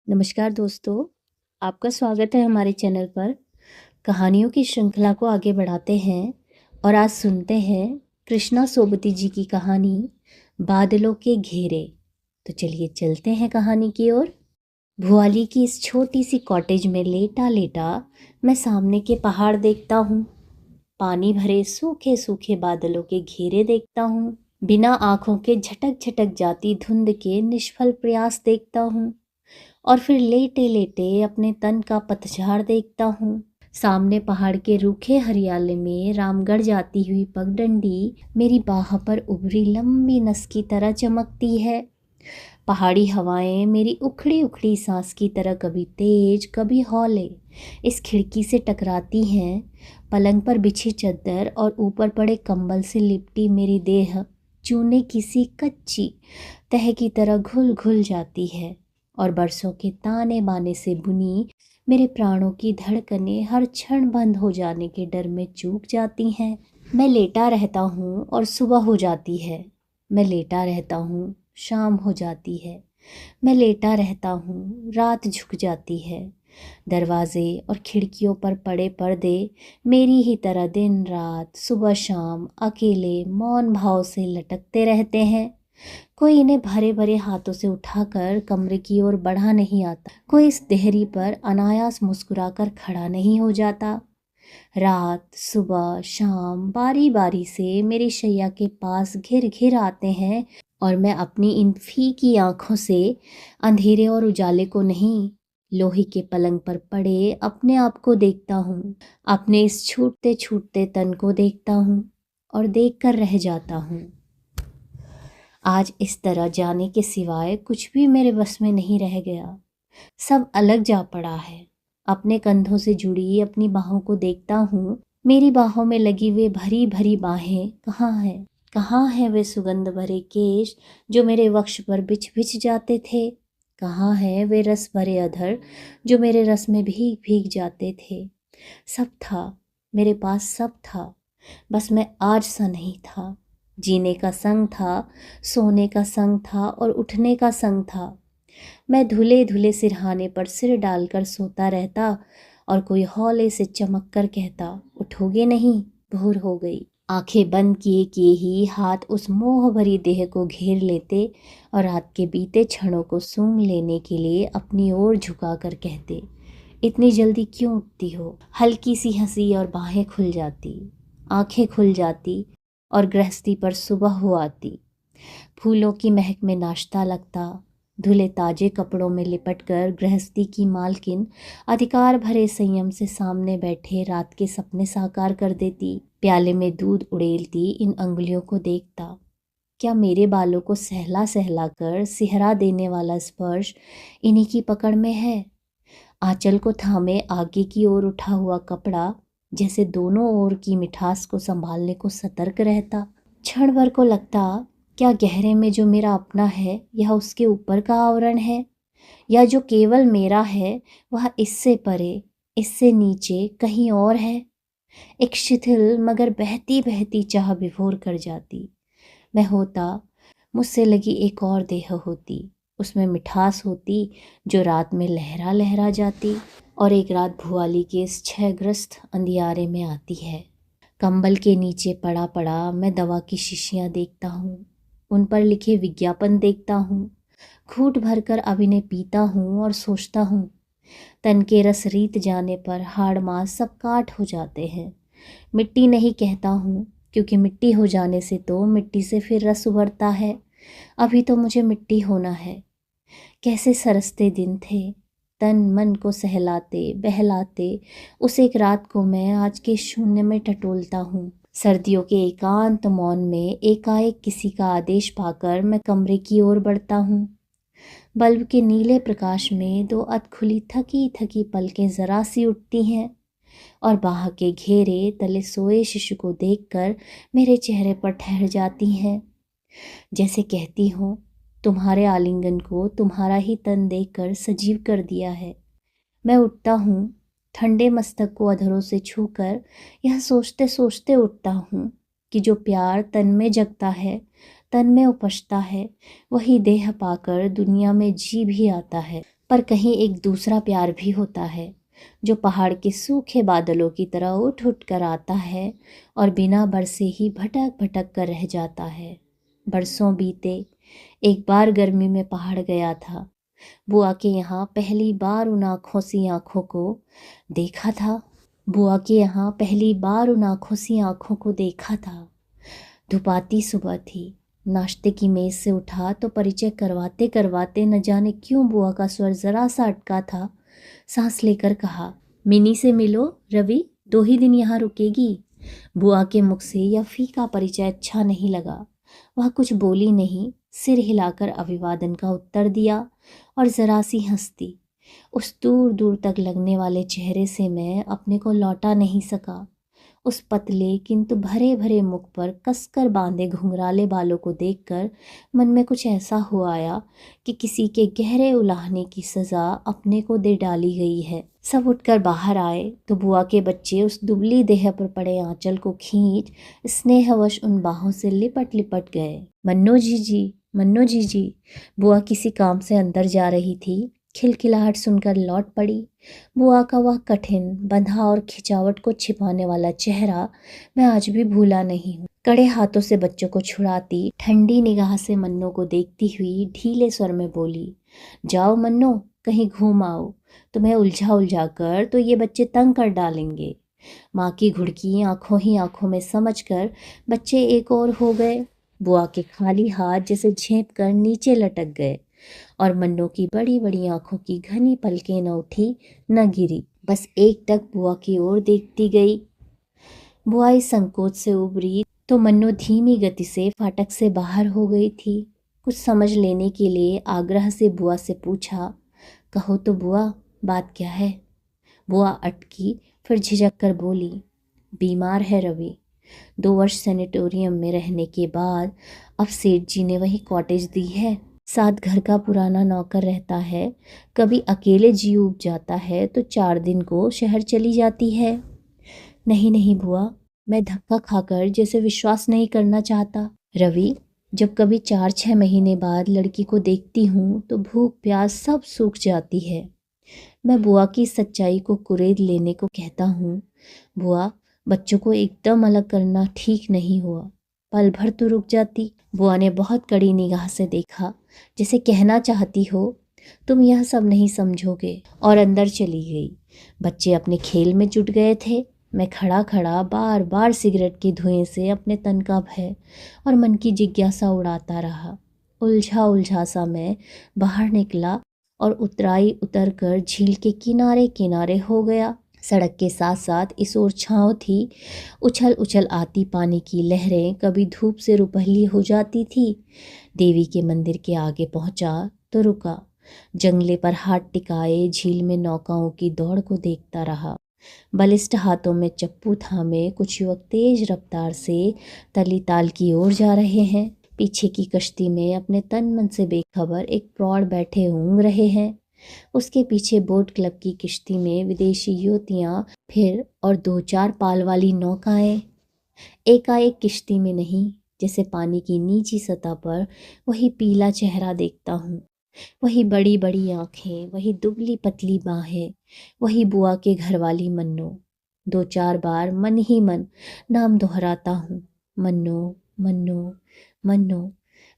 नमस्कार दोस्तों, आपका स्वागत है हमारे चैनल पर। कहानियों की श्रृंखला को आगे बढ़ाते हैं और आज सुनते हैं कृष्णा सोबती जी की कहानी बादलों के घेरे। तो चलिए चलते हैं कहानी की ओर। भुआली की इस छोटी सी कॉटेज में लेटा लेटा मैं सामने के पहाड़ देखता हूँ, पानी भरे सूखे सूखे बादलों के घेरे देखता हूँ, बिना आँखों के झटक झटक जाती धुंध के निष्फल प्रयास देखता हूँ और फिर लेटे लेटे अपने तन का पतझड़ देखता हूँ। सामने पहाड़ के रूखे हरियाले में रामगढ़ जाती हुई पगडंडी मेरी बाह पर उभरी लंबी नस की तरह चमकती है। पहाड़ी हवाएं मेरी उखड़ी उखड़ी सांस की तरह कभी तेज कभी हौले इस खिड़की से टकराती हैं। पलंग पर बिछी चद्दर और ऊपर पड़े कंबल से लिपटी मेरी देह चूने किसी कच्ची तह की तरह घुल घुल जाती है और बरसों के ताने बाने से बुनी मेरे प्राणों की धड़कनें हर क्षण बंद हो जाने के डर में चूक जाती हैं। मैं लेटा रहता हूँ और सुबह हो जाती है। मैं लेटा रहता हूँ, शाम हो जाती है। मैं लेटा रहता हूँ, रात झुक जाती है। दरवाजे और खिड़कियों पर पड़े पर्दे मेरी ही तरह दिन रात सुबह शाम अकेले मौन भाव से लटकते रहते हैं। कोई इन्हें भरे भरे हाथों से उठाकर कमरे की ओर बढ़ा नहीं आता, कोई इस देहरी पर अनायास मुस्कुराकर खड़ा नहीं हो जाता। रात सुबह शाम बारी बारी से मेरी शैया के पास घिर घिर आते हैं और मैं अपनी इन फीकी आंखों से अंधेरे और उजाले को नहीं, लोहे के पलंग पर पड़े अपने आप को देखता हूँ। अपने इस छूटते छूटते तन को देखता हूँ और देखकर रह जाता हूँ। आज इस तरह जाने के सिवाय कुछ भी मेरे बस में नहीं रह गया। सब अलग जा पड़ा है। अपने कंधों से जुड़ी अपनी बाहों को देखता हूँ। मेरी बाहों में लगी वे भरी भरी बाहें कहाँ हैं? कहाँ हैं वे सुगंध भरे केश जो मेरे वक्ष पर बिछ बिछ जाते थे? कहाँ हैं वे रस भरे अधर जो मेरे रस में भीग भीग जाते थे? सब था, मेरे पास सब था, बस मैं आज सा नहीं था। जीने का संग था, सोने का संग था और उठने का संग था। मैं धुले धुले सिरहाने पर सिर डालकर सोता रहता और कोई हौले से चमक कर कहता, उठोगे नहीं, भोर हो गई। आंखें बंद किए किए ही हाथ उस मोह भरी देह को घेर लेते और रात के बीते क्षणों को सूंघ लेने के लिए अपनी ओर झुका कर कहते, इतनी जल्दी क्यों उठती हो? हल्की सी हंसी और बाहें खुल जाती, आंखें खुल जाती और गृहस्थी पर सुबह हो आती। फूलों की महक में नाश्ता लगता। धुले ताजे कपड़ों में लिपटकर गृहस्थी की मालकिन अधिकार भरे संयम से सामने बैठे रात के सपने साकार कर देती। प्याले में दूध उड़ेलती इन अंगुलियों को देखता। क्या मेरे बालों को सहला सहला कर सिहरा देने वाला स्पर्श इन्हीं की पकड़ में है? आंचल को थामे आगे की ओर उठा हुआ कपड़ा जैसे दोनों ओर की मिठास को संभालने को सतर्क रहता। क्षण भर को लगता, क्या गहरे में जो मेरा अपना है यह उसके ऊपर का आवरण है, या जो केवल मेरा है वह इससे परे, इससे नीचे कहीं और है? एक शिथिल मगर बहती बहती चाह विभोर कर जाती। मैं होता, मुझसे लगी एक और देह होती, उसमें मिठास होती जो रात में लहरा लहरा जाती। और एक रात भुआली के इस क्षयग्रस्त अंधियारे में आती है। कंबल के नीचे पड़ा पड़ा मैं दवा की शीशियाँ देखता हूँ, उन पर लिखे विज्ञापन देखता हूँ, घूंट भरकर अब इन्हें पीता हूँ और सोचता हूँ। तन के रस रीत जाने पर हाड़ मांस सब काट हो जाते हैं। मिट्टी नहीं कहता हूँ, क्योंकि मिट्टी हो जाने से तो मिट्टी से फिर रस उभरता है। अभी तो मुझे मिट्टी होना है। कैसे सरसते दिन थे, तन मन को सहलाते बहलाते उस एक रात को मैं आज के शून्य में टटोलता हूँ। सर्दियों के एकांत मौन में एकाएक किसी का आदेश पाकर मैं कमरे की ओर बढ़ता हूँ। बल्ब के नीले प्रकाश में दो अधखुली थकी थकी पलकें जरा सी उठती हैं और बाह के घेरे तले सोए शिशु को देखकर मेरे चेहरे पर ठहर जाती हैं, जैसे कहती हूँ, तुम्हारे आलिंगन को तुम्हारा ही तन देखकर सजीव कर दिया है। मैं उठता हूँ, ठंडे मस्तक को अधरों से छूकर यह सोचते सोचते उठता हूँ कि जो प्यार तन में जगता है, तन में उपजता है, वही देह पाकर दुनिया में जी भी आता है। पर कहीं एक दूसरा प्यार भी होता है जो पहाड़ के सूखे बादलों की तरह उठ उठ कर आता है और बिना बरसे ही भटक भटक कर रह जाता है। बरसों बीते। एक बार गर्मी में पहाड़ गया था। बुआ के यहाँ पहली बार उन आँखों सी आँखों को देखा था। बुआ के यहाँ पहली बार उन आँखों सी आँखों को देखा था। धुपाती सुबह थी। नाश्ते की मेज से उठा तो परिचय करवाते करवाते न जाने क्यों बुआ का स्वर जरा सा अटका था। सांस लेकर कहा, मिनी से मिलो रवि, 2 ही दिन यहाँ रुकेगी। बुआ के मुख से यह फीका परिचय अच्छा नहीं लगा। वह कुछ बोली नहीं, सिर हिलाकर अभिवादन का उत्तर दिया और जरा सी हंसती। उस दूर दूर तक लगने वाले चेहरे से मैं अपने को लौटा नहीं सका। उस पतले किंतु भरे भरे मुख पर कसकर बांधे घुंघराले बालों को देखकर मन में कुछ ऐसा हो आया कि किसी के गहरे उलाहने की सजा अपने को दे डाली गई है। सब उठकर बाहर आए तो बुआ के बच्चे उस दुबली देह पर पड़े आंचल को खींच स्नेहवश उन बाहों से लिपट लिपट गए। मन्नो जी, मन्नो जी। बुआ किसी काम से अंदर जा रही थी। खिलखिलाहट सुनकर लौट पड़ी। बुआ का वह कठिन, बंधा और खिंचावट को छिपाने वाला चेहरा मैं आज भी भूला नहीं हूँ। कड़े हाथों से बच्चों को छुड़ाती, ठंडी निगाह से मन्नो को देखती हुई ढीले स्वर में बोली, जाओ मन्नो, कहीं घूम आओ। तुम्हें उलझा उलझा कर तो ये बच्चे तंग कर डालेंगे। माँ की घुड़की आंखों ही आंखों में समझकर बच्चे एक और हो गए। बुआ के खाली हाथ जैसे झेप कर नीचे लटक गए और मन्नो की बड़ी बड़ी आंखों की घनी पलकें न उठी न गिरी, बस एकटक बुआ की ओर देखती गई। बुआ इस संकोच से उबरी तो मन्नो धीमी गति से फाटक से बाहर हो गई थी। कुछ समझ लेने के लिए आग्रह से बुआ से पूछा, कहो तो बुआ, बात क्या है? बुआ अटकी, फिर झिझक कर बोली, बीमार है रवि। 2 वर्ष सैनिटोरियम में रहने के बाद अब सेठ जी ने वही कॉटेज दी है। साथ घर का पुराना नौकर रहता है। कभी अकेले जी उब जाता है तो 4 दिन को शहर चली जाती है। नहीं बुआ, मैं धक्का खाकर जैसे विश्वास नहीं करना चाहता। रवि, जब कभी 4-6 महीने बाद लड़की को देखती हूँ तो भूख प्यास सब सूख जाती है। मैं बुआ की सच्चाई को कुरेद लेने को कहता हूँ। बुआ, बच्चों को एकदम अलग करना ठीक नहीं हुआ। पल भर तो रुक जाती। बुआ ने बहुत कड़ी निगाह से देखा, जैसे कहना चाहती हो तुम यह सब नहीं समझोगे, और अंदर चली गई। बच्चे अपने खेल में जुट गए थे। मैं खड़ा खड़ा बार बार सिगरेट के धुएं से अपने तन का भय और मन की जिज्ञासा उड़ाता रहा। उलझा उलझा सा मैं बाहर निकला और उतर कर झील के किनारे किनारे हो गया। सड़क के साथ साथ इस ओर छाँव थी। उछल उछल आती पानी की लहरें कभी धूप से रुपहली हो जाती थी। देवी के मंदिर के आगे पहुंचा तो रुका। जंगले पर हाथ टिकाए झील में नौकाओं की दौड़ को देखता रहा। बलिष्ठ हाथों में चप्पू थामे कुछ युवक तेज रफ्तार से तलीताल की ओर जा रहे हैं। पीछे की कश्ती में अपने तन मन से बेखबर एक प्रौढ़ बैठे ऊँघ रहे हैं। उसके पीछे बोट क्लब की किश्ती में विदेशी युवतियाँ फिर और 2-4 पाल वाली नौकाएं। एकाएक किश्ती में नहीं, जैसे पानी की नीची सतह पर वही पीला चेहरा देखता हूँ, वही बड़ी बड़ी आँखें, वही दुबली पतली बाहें, वही बुआ के घर वाली मन्नो। 2-4 बार मन ही मन नाम दोहराता हूँ, मन्नो मन्नो मन्नो।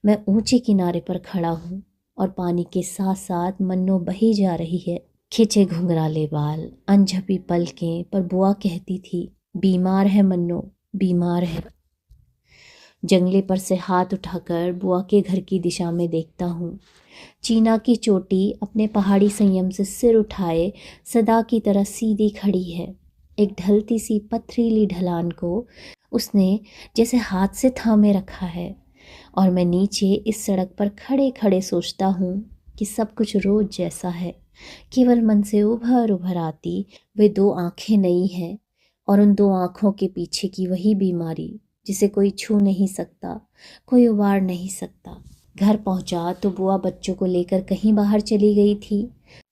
मैं ऊंचे किनारे पर खड़ा हूँ और पानी के साथ साथ मन्नो बही जा रही है। खिंचे घुंघराले बाल, अनझपी पलकें, पर बुआ कहती थी, बीमार है मन्नो, बीमार है। जंगले पर से हाथ उठाकर बुआ के घर की दिशा में देखता हूँ। चीना की चोटी अपने पहाड़ी संयम से सिर उठाए सदा की तरह सीधी खड़ी है। एक ढलती सी पथरीली ढलान को उसने जैसे हाथ से थामे रखा है और मैं नीचे इस सड़क पर खड़े खड़े सोचता हूँ कि सब कुछ रोज जैसा है। केवल मन से उभर उभर आती वे 2 आँखें नई हैं और उन 2 आँखों के पीछे की वही बीमारी जिसे कोई छू नहीं सकता, कोई उबार नहीं सकता। घर पहुँचा तो बुआ बच्चों को लेकर कहीं बाहर चली गई थी।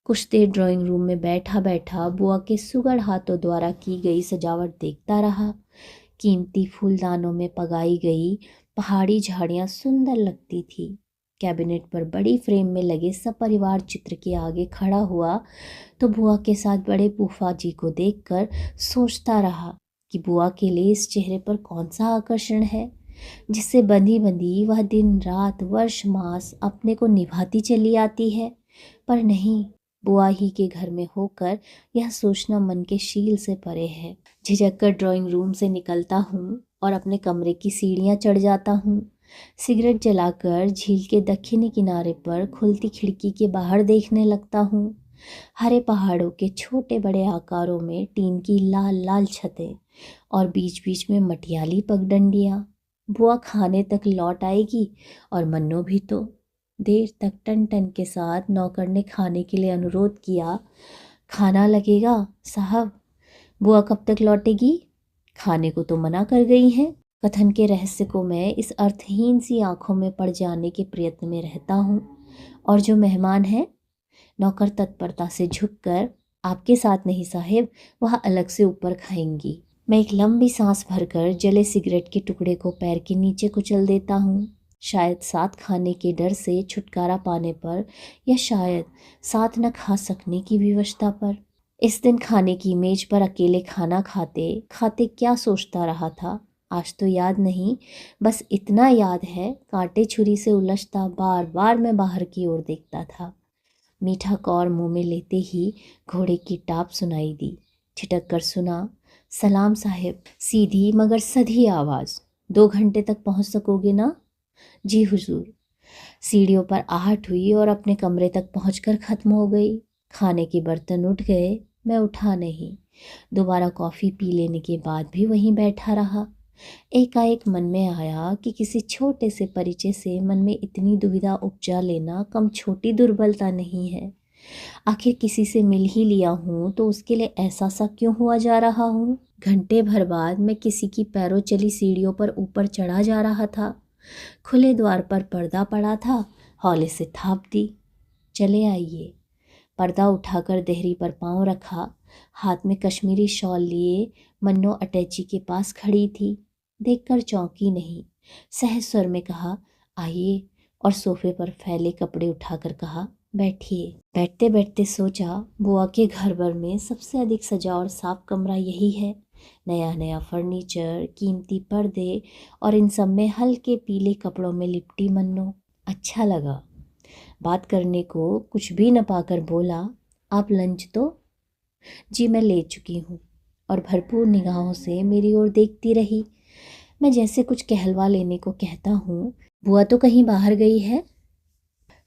कुछ देर ड्राइंग रूम में बैठा बैठा बुआ के सुगड़ हाथों द्वारा की गई सजावट देखता रहा। कीमती फूलदानों में पगाई गई पहाड़ी झाड़ियाँ सुंदर लगती थी। कैबिनेट पर बड़ी फ्रेम में लगे सपरिवार चित्र के आगे खड़ा हुआ तो बुआ के साथ बड़े फूफा जी को देखकर सोचता रहा कि बुआ के लिए इस चेहरे पर कौन सा आकर्षण है जिससे बंधी बंधी वह दिन रात वर्ष मास अपने को निभाती चली आती है। पर नहीं, बुआ ही के घर में होकर यह सोचना मन के शील से परे है। झिझक कर ड्राइंग रूम से निकलता हूँ और अपने कमरे की सीढ़ियाँ चढ़ जाता हूँ। सिगरेट जलाकर झील के दक्षिणी किनारे पर खुलती खिड़की के बाहर देखने लगता हूँ। हरे पहाड़ों के छोटे बड़े आकारों में टीन की लाल लाल छतें और बीच बीच में मटियाली पगडंडियाँ। बुआ खाने तक लौट आएगी और मन्नो भी तो। देर तक टन टन के साथ नौकर ने खाने के लिए अनुरोध किया। खाना लगेगा साहब। बुआ कब तक लौटेगी? खाने को तो मना कर गई हैं। कथन के रहस्य को मैं इस अर्थहीन सी आंखों में पड़ जाने के प्रयत्न में रहता हूँ। और जो मेहमान हैं, नौकर तत्परता से झुककर, आपके साथ नहीं साहेब, वह अलग से ऊपर खाएंगी। मैं एक लंबी सांस भरकर जले सिगरेट के टुकड़े को पैर के नीचे कुचल देता हूँ। शायद साथ खाने के डर से छुटकारा पाने पर, या शायद साथ न खा सकने की विवशता पर। इस दिन खाने की मेज पर अकेले खाना खाते खाते क्या सोचता रहा था आज तो याद नहीं। बस इतना याद है, कांटे छुरी से उलझता बार बार मैं बाहर की ओर देखता था। मीठा कौर मुंह में लेते ही घोड़े की टाप सुनाई दी। छिटक कर सुना, सलाम साहिब। सीधी मगर सधी आवाज़। 2 घंटे तक पहुंच सकोगे ना? जी हुजूर। सीढ़ियों पर आहट हुई और अपने कमरे तक पहुंचकर ख़त्म हो गई। खाने के बर्तन उठ गए, मैं उठा नहीं। दोबारा कॉफ़ी पी लेने के बाद भी वहीं बैठा रहा। एकाएक मन में आया कि किसी छोटे से परिचय से मन में इतनी दुविधा उपजा लेना कम छोटी दुर्बलता नहीं है। आखिर किसी से मिल ही लिया हूँ तो उसके लिए ऐसा सा क्यों हुआ जा रहा हूँ? घंटे भर बाद मैं किसी की पैरों चली सीढ़ियों पर ऊपर चढ़ा जा रहा था। खुले द्वार पर पर्दा पड़ा था, हौले से थाप दी। चले आइए। पर्दा उठाकर देहरी पर पाँव रखा। हाथ में कश्मीरी शॉल लिए मन्नो अटैची के पास खड़ी थी। देखकर चौंकी नहीं, सहज स्वर में कहा, आइए, और सोफे पर फैले कपड़े उठाकर कहा, बैठिए। बैठते बैठते सोचा, बुआ के घर भर में सबसे अधिक सजा और साफ कमरा यही है। नया नया फर्नीचर, कीमती पर्दे और इन सब में हल्के पीले कपड़ों में लिपटी मन्नो। अच्छा लगा। बात करने को कुछ भी न पाकर बोला, आप लंच तो? जी मैं ले चुकी हूँ। और भरपूर निगाहों से मेरी ओर देखती रही। मैं जैसे कुछ कहलवा लेने को कहता हूँ, बुआ तो कहीं बाहर गई है।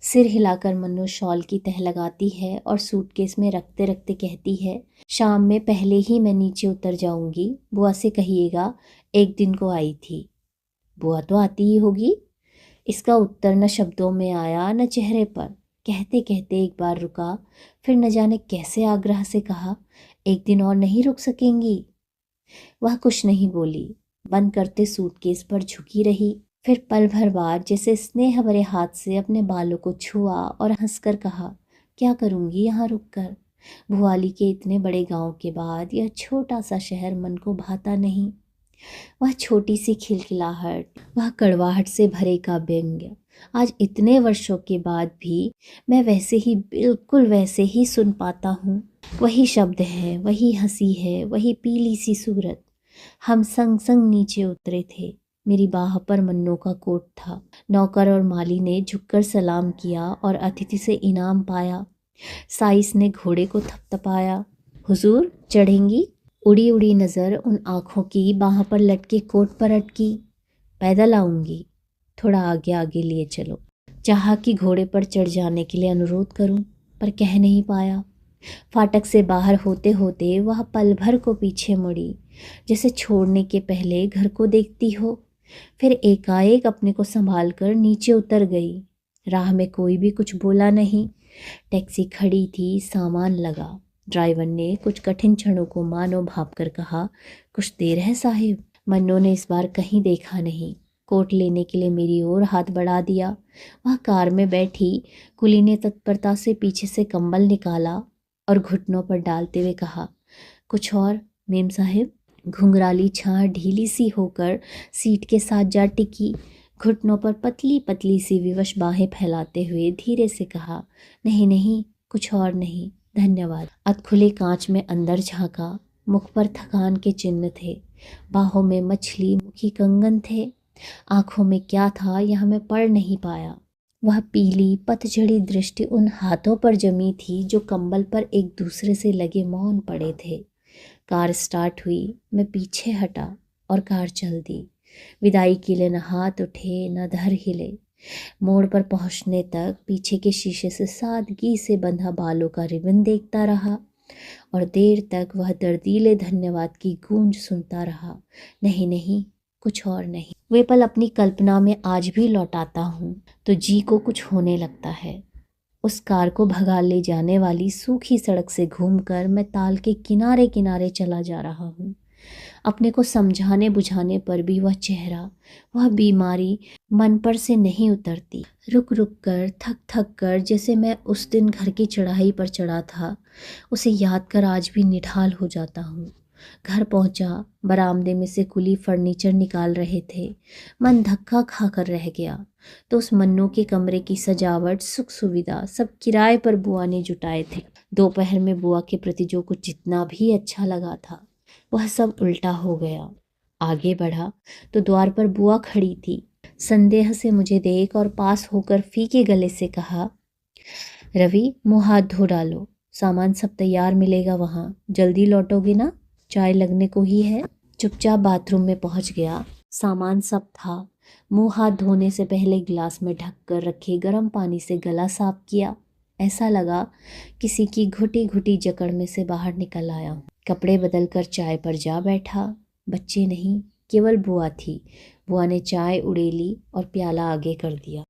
सिर हिलाकर मन्नो शॉल की तह लगाती है और सूटकेस में रखते रखते कहती है, शाम में पहले ही मैं नीचे उतर जाऊंगी। बुआ से कहिएगा एक दिन को आई थी। बुआ तो आती ही होगी। इसका उत्तर न शब्दों में आया न चेहरे पर। कहते कहते एक बार रुका, फिर न जाने कैसे आग्रह से कहा, एक दिन और नहीं रुक सकेंगी? वह कुछ नहीं बोली, बंद करते सूटकेस पर झुकी रही। फिर पल भर बाद जैसे स्नेह भरे हाथ से अपने बालों को छुआ और हंसकर कहा, क्या करूंगी यहाँ रुककर? भुआली के इतने बड़े गांव के बाद यह छोटा सा शहर मन को भाता नहीं। वह छोटी सी खिलखिलाहट, वह कड़वाहट से भरे का व्यंग्य आज इतने वर्षों के बाद भी मैं वैसे ही, बिल्कुल वैसे ही सुन पाता हूँ। वही शब्द है, वही हंसी है, वही पीली सी सूरत। हम संग संग नीचे उतरे थे। मेरी बाह पर मन्नो का कोट था। नौकर और माली ने झुककर सलाम किया और अतिथि से इनाम पाया। साइस ने घोड़े को थपथपाया। हुजूर चढ़ेंगी? उड़ी उड़ी नज़र उन आँखों की बाह पर लटके कोट पर अटकी। पैदल आऊँगी। थोड़ा आगे आगे लिए चलो। चाहा कि घोड़े पर चढ़ जाने के लिए अनुरोध करूं, पर कह नहीं पाया। फाटक से बाहर होते होते वह पल भर को पीछे मुड़ी, जैसे छोड़ने के पहले घर को देखती हो। फिर एकाएक अपने को संभाल कर नीचे उतर गई। राह में कोई भी कुछ बोला नहीं। टैक्सी खड़ी थी, सामान लगा। ड्राइवर ने कुछ कठिन क्षणों को मानो भाप कर कहा, कुछ देर है साहिब। मन्नो ने इस बार कहीं देखा नहीं। कोट लेने के लिए मेरी ओर हाथ बढ़ा दिया। वह कार में बैठी कुली ने तत्परता से पीछे से कंबल निकाला और घुटनों पर डालते हुए कहा, कुछ और मेम साहिब? घुंघराली छां ढीली सी होकर सीट के साथ जा टिकी। घुटनों पर पतली पतली सी विवश बाहें फैलाते हुए धीरे से कहा, नहीं नहीं, कुछ और नहीं, धन्यवाद। अधखुले कांच में अंदर झांका। मुख पर थकान के चिन्ह थे, बाहों में मछली मुखी कंगन थे। आंखों में क्या था यह मैं पढ़ नहीं पाया। वह पीली पतझड़ी दृष्टि उन हाथों पर जमी थी जो कंबल पर एक दूसरे से लगे मौन पड़े थे। कार स्टार्ट हुई, मैं पीछे हटा और कार चल दी। विदाई के लिए न हाथ उठे न धर हिले। मोड़ पर पहुंचने तक पीछे के शीशे से सादगी से बंधा बालों का रिबन देखता रहा और देर तक वह दर्दीले धन्यवाद की गूंज सुनता रहा। नहीं नहीं, कुछ और नहीं। वे पल अपनी कल्पना में आज भी लौटाता हूँ तो जी को कुछ होने लगता है। उस कार को भगा ले जाने वाली सूखी सड़क से घूमकर मैं ताल के किनारे किनारे चला जा रहा हूँ। अपने को समझाने बुझाने पर भी वह चेहरा, वह बीमारी मन पर से नहीं उतरती। रुक रुक कर, थक थक कर, जैसे मैं उस दिन घर की चढ़ाई पर चढ़ा था, उसे याद कर आज भी निढाल हो जाता हूँ। घर पहुंचा, बरामदे में से कुली फर्नीचर निकाल रहे थे। मन धक्का खाकर रह गया तो उस मन्नू के कमरे की सजावट, सुख सुविधा सब किराए पर बुआ ने जुटाए थे। दोपहर में बुआ के प्रति जो कुछ जितना भी अच्छा लगा था वह सब उल्टा हो गया। आगे बढ़ा तो द्वार पर बुआ खड़ी थी। संदेह से मुझे देख और पास होकर फीके गले से कहा, रवि मुँह हाथ धो डालो, सामान सब तैयार मिलेगा वहाँ, जल्दी लौटोगे ना, चाय लगने को ही है। चुपचाप बाथरूम में पहुँच गया। सामान सब था। मुँह हाथ धोने से पहले गिलास में ढक कर रखे गर्म पानी से गला साफ किया। ऐसा लगा किसी की घुटी घुटी जकड़ में से बाहर निकल आया हूँ। कपड़े बदल कर चाय पर जा बैठा। बच्चे नहीं, केवल बुआ थी। बुआ ने चाय उड़ेली और प्याला आगे कर दिया।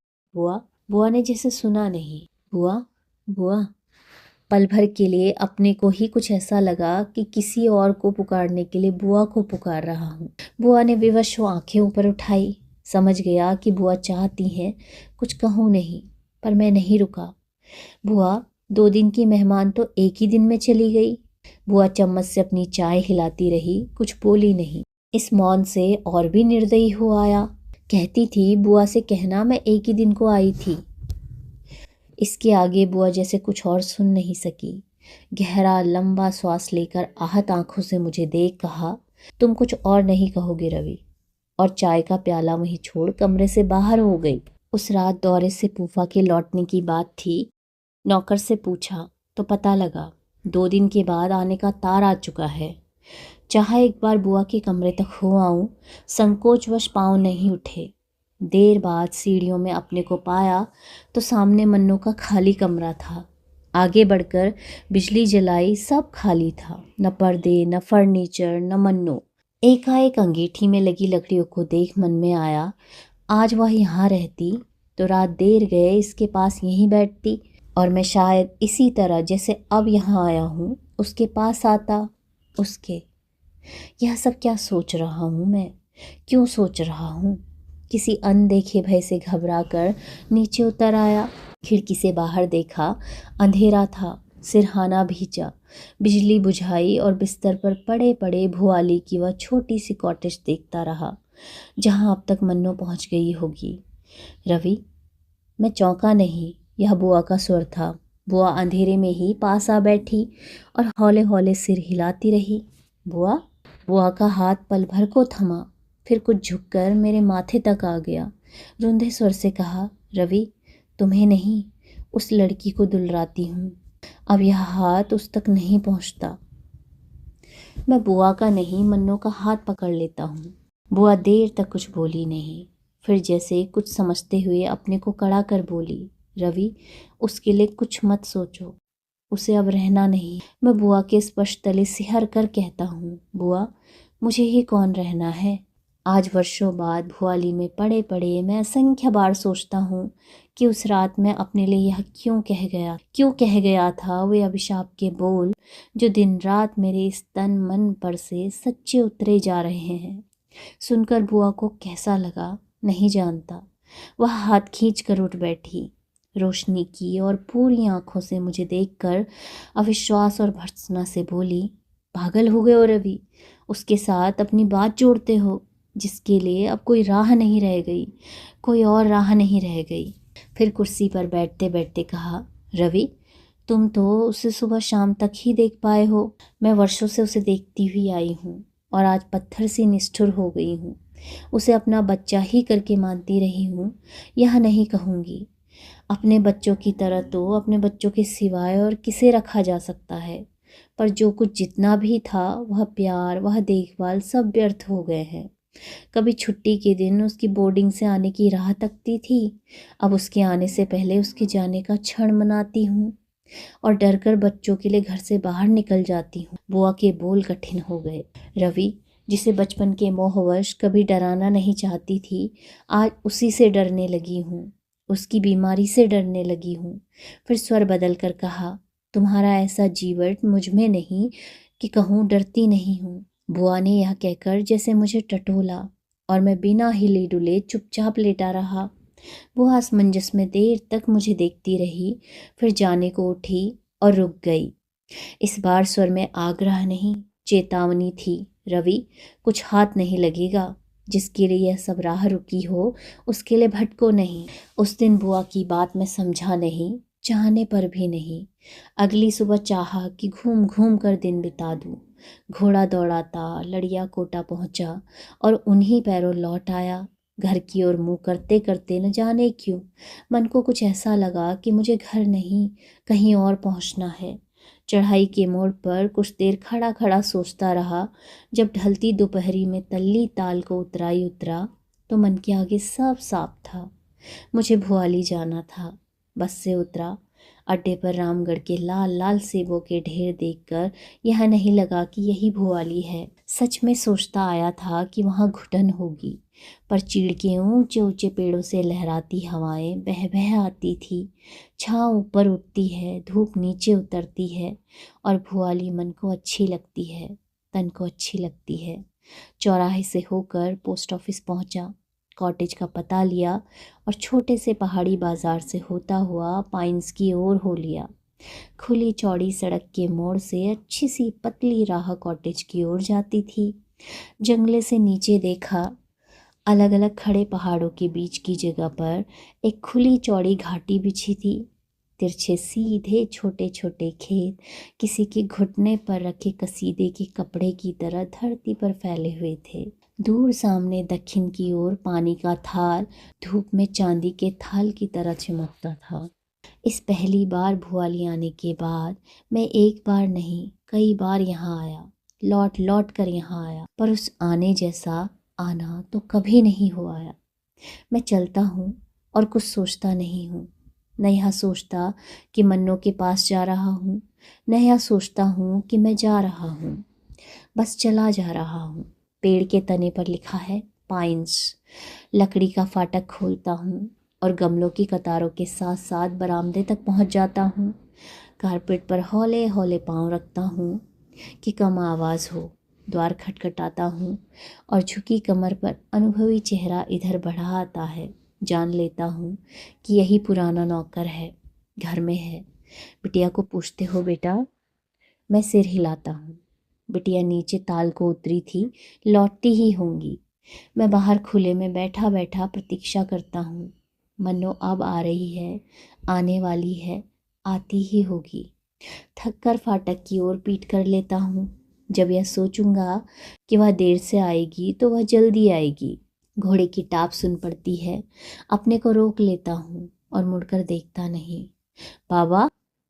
बुआ ने जैसे सुना नहीं। बुआ बुआ। पल भर के लिए अपने को ही कुछ ऐसा लगा कि किसी और को पुकारने के लिए बुआ को पुकार रहा हूँ। बुआ ने विवश आंखें ऊपर उठाई। समझ गया कि बुआ चाहती हैं कुछ कहूँ नहीं, पर मैं नहीं रुका। बुआ, 2 दिन की मेहमान तो एक ही दिन में चली गई। बुआ चम्मच से अपनी चाय हिलाती रही, कुछ बोली नहीं। इस मौन से और भी निर्दयी हो आया। कहती थी बुआ से कहना मैं एक ही दिन को आई थी। इसके आगे बुआ जैसे कुछ और सुन नहीं सकी। गहरा लंबा श्वास लेकर आहत आंखों से मुझे देख कहा, तुम कुछ और नहीं कहोगे रवि, और चाय का प्याला वहीं छोड़ कमरे से बाहर हो गई। उस रात दौरे से फूफा के लौटने की बात थी। नौकर से पूछा तो पता लगा 2 दिन के बाद आने का तार आ चुका है। चाहे एक बार बुआ के कमरे तक हो आऊं, संकोचवश पांव नहीं उठे। देर बाद सीढ़ियों में अपने को पाया तो सामने मन्नू का खाली कमरा था। आगे बढ़कर बिजली जलाई, सब खाली था। न पर्दे, न फर्नीचर, न मन्नू। एकाएक अंगीठी में लगी लकड़ियों को देख मन में आया, आज वह यहाँ रहती तो रात देर गए इसके पास यहीं बैठती और मैं शायद इसी तरह जैसे अब यहाँ आया हूँ उसके पास आता। उसके यह सब क्या सोच रहा हूँ मैं, क्यों सोच रहा हूँ? किसी अनदेखे भय से घबराकर नीचे उतर आया। खिड़की से बाहर देखा, अंधेरा था। सिरहाना भींचा, बिजली बुझाई और बिस्तर पर पड़े पड़े भुआली की वह छोटी सी कॉटेज देखता रहा जहाँ अब तक मन्नू पहुँच गई होगी। रवि। मैं चौंका नहीं, यह बुआ का स्वर था। बुआ अंधेरे में ही पास आ बैठी और हौले हौले सिर हिलाती रही। बुआ। बुआ का हाथ पल भर को थमा, फिर कुछ झुककर मेरे माथे तक आ गया। रुंधे स्वर से कहा, रवि, तुम्हें नहीं, उस लड़की को दुलराती हूँ। अब यह हाथ उस तक नहीं पहुँचता। मैं बुआ का नहीं, मन्नू का हाथ पकड़ लेता हूँ। बुआ देर तक कुछ बोली नहीं, फिर जैसे कुछ समझते हुए अपने को कड़ा कर बोली, रवि, उसके लिए कुछ मत सोचो, उसे अब रहना नहीं। मैं बुआ के स्पर्श तले सिहर कर कहता हूँ, बुआ, मुझे ही कौन रहना है। आज वर्षों बाद भुआली में पड़े पड़े मैं असंख्य बार सोचता हूँ कि उस रात मैं अपने लिए यह क्यों कह गया था वे अभिशाप के बोल जो दिन रात मेरे इस तन मन पर से सच्चे उतरे जा रहे हैं। सुनकर बुआ को कैसा लगा नहीं जानता। वह हाथ खींच कर उठ बैठी, रोशनी की और पूरी आंखों से मुझे देखकर अविश्वास और भर्त्सना से बोली, पागल हो गए हो रवि, उसके साथ अपनी बात जोड़ते हो। जिसके लिए अब कोई राह नहीं रह गई, कोई और राह नहीं रह गई। फिर कुर्सी पर बैठते बैठते कहा, रवि, तुम तो उसे सुबह शाम तक ही देख पाए हो। मैं वर्षों से उसे देखती हुई आई हूँ और आज पत्थर सी निष्ठुर हो गई हूँ। उसे अपना बच्चा ही करके मानती रही हूँ। यह नहीं कहूँगी, अपने बच्चों की तरह तो अपने बच्चों के सिवाय और किसे रखा जा सकता है। पर जो कुछ जितना भी था, वह प्यार, वह देखभाल सब व्यर्थ हो गए हैं। कभी छुट्टी के दिन उसकी बोर्डिंग से आने की राह तकती थी, अब उसके आने से पहले उसके जाने का क्षण मनाती हूँ और डर कर बच्चों के लिए घर से बाहर निकल जाती हूँ। बुआ के बोल कठिन हो गए। रवि, जिसे बचपन के मोहवश कभी डराना नहीं चाहती थी, आज उसी से डरने लगी हूँ, उसकी बीमारी से डरने लगी हूँ। फिर स्वर बदल कर कहा, तुम्हारा ऐसा जीवट मुझ में नहीं कि कहूँ डरती नहीं हूँ। बुआ ने यह कहकर जैसे मुझे टटोला और मैं बिना हिले डुले चुपचाप लेटा रहा। वो असमंजस में देर तक मुझे देखती रही, फिर जाने को उठी और रुक गई। इस बार स्वर में आग्रह नहीं, चेतावनी थी। रवि, कुछ हाथ नहीं लगेगा। जिसके लिए यह सब राह रुकी हो, उसके लिए भटको नहीं। उस दिन बुआ की बात मैं समझा नहीं, चाहने पर भी नहीं। अगली सुबह चाहा कि घूम घूम कर दिन बिता दूं। घोड़ा दौड़ाता लड़िया कोटा पहुंचा और उन्हीं पैरों लौट आया। घर की ओर मुंह करते करते न जाने क्यों मन को कुछ ऐसा लगा कि मुझे घर नहीं, कहीं और पहुंचना है। चढ़ाई के मोड़ पर कुछ देर खड़ा खड़ा सोचता रहा। जब ढलती दोपहरी में तल्ली ताल को उतरा तो मन के आगे सब साफ था। मुझे भुआली जाना था। बस से उतरा। अड्डे पर रामगढ़ के लाल लाल सेबों के ढेर देखकर यह नहीं लगा कि यही भुआली है। सच में सोचता आया था कि वहाँ घुटन होगी, पर चीड़ के ऊंचे ऊंचे पेड़ों से लहराती हवाएं बह बह आती थी। छाँव ऊपर उठती है, धूप नीचे उतरती है और भुआली मन को अच्छी लगती है, तन को अच्छी लगती है। चौराहे से होकर पोस्ट ऑफिस पहुंचा, कॉटेज का पता लिया और छोटे से पहाड़ी बाजार से होता हुआ पाइन्स की ओर हो लिया। खुली चौड़ी सड़क के मोड़ से अच्छी सी पतली राह कॉटेज की ओर जाती थी। जंगले से नीचे देखा, अलग अलग खड़े पहाड़ों के बीच की जगह पर एक खुली चौड़ी घाटी बिछी थी। तिरछे सीधे छोटे छोटे खेत किसी के घुटने पर रखे कसीदे के कपड़े की तरह धरती पर फैले हुए थे। दूर सामने दक्षिण की ओर पानी का थाल धूप में चांदी के थाल की तरह चमकता था। इस पहली बार भुआली आने के बाद मैं एक बार नहीं कई बार यहाँ आया, लौट लौट कर यहाँ आया, पर उस आने जैसा आना तो कभी नहीं हो आया। मैं चलता हूँ और कुछ सोचता नहीं हूँ। न यह सोचता कि मन्नों के पास जा रहा हूँ, न यह सोचता हूँ कि मैं जा रहा हूँ, बस चला जा रहा हूँ। पेड़ के तने पर लिखा है पाइन्स। लकड़ी का फाटक खोलता हूँ और गमलों की कतारों के साथ साथ बरामदे तक पहुँच जाता हूँ। कारपेट पर हौले हौले पाँव रखता हूँ कि कम आवाज़ हो। द्वार खटखटाता हूँ और झुकी कमर पर अनुभवी चेहरा इधर बढ़ा आता है। जान लेता हूँ कि यही पुराना नौकर है, घर में है। बिटिया को पूछते हो बेटा? मैं सिर हिलाता हूँ। बिटिया नीचे ताल को उतरी थी, लौटती ही होंगी। मैं बाहर खुले में बैठा बैठा प्रतीक्षा करता हूँ। मन्नो अब आ रही है, आने वाली है, आती ही होगी। थक कर फाटक की ओर पीठ कर लेता हूँ। जब यह सोचूंगा कि वह देर से आएगी तो वह जल्दी आएगी। घोड़े की टाप सुन पड़ती है। अपने को रोक लेता हूँ और मुड़कर देखता नहीं। बाबा,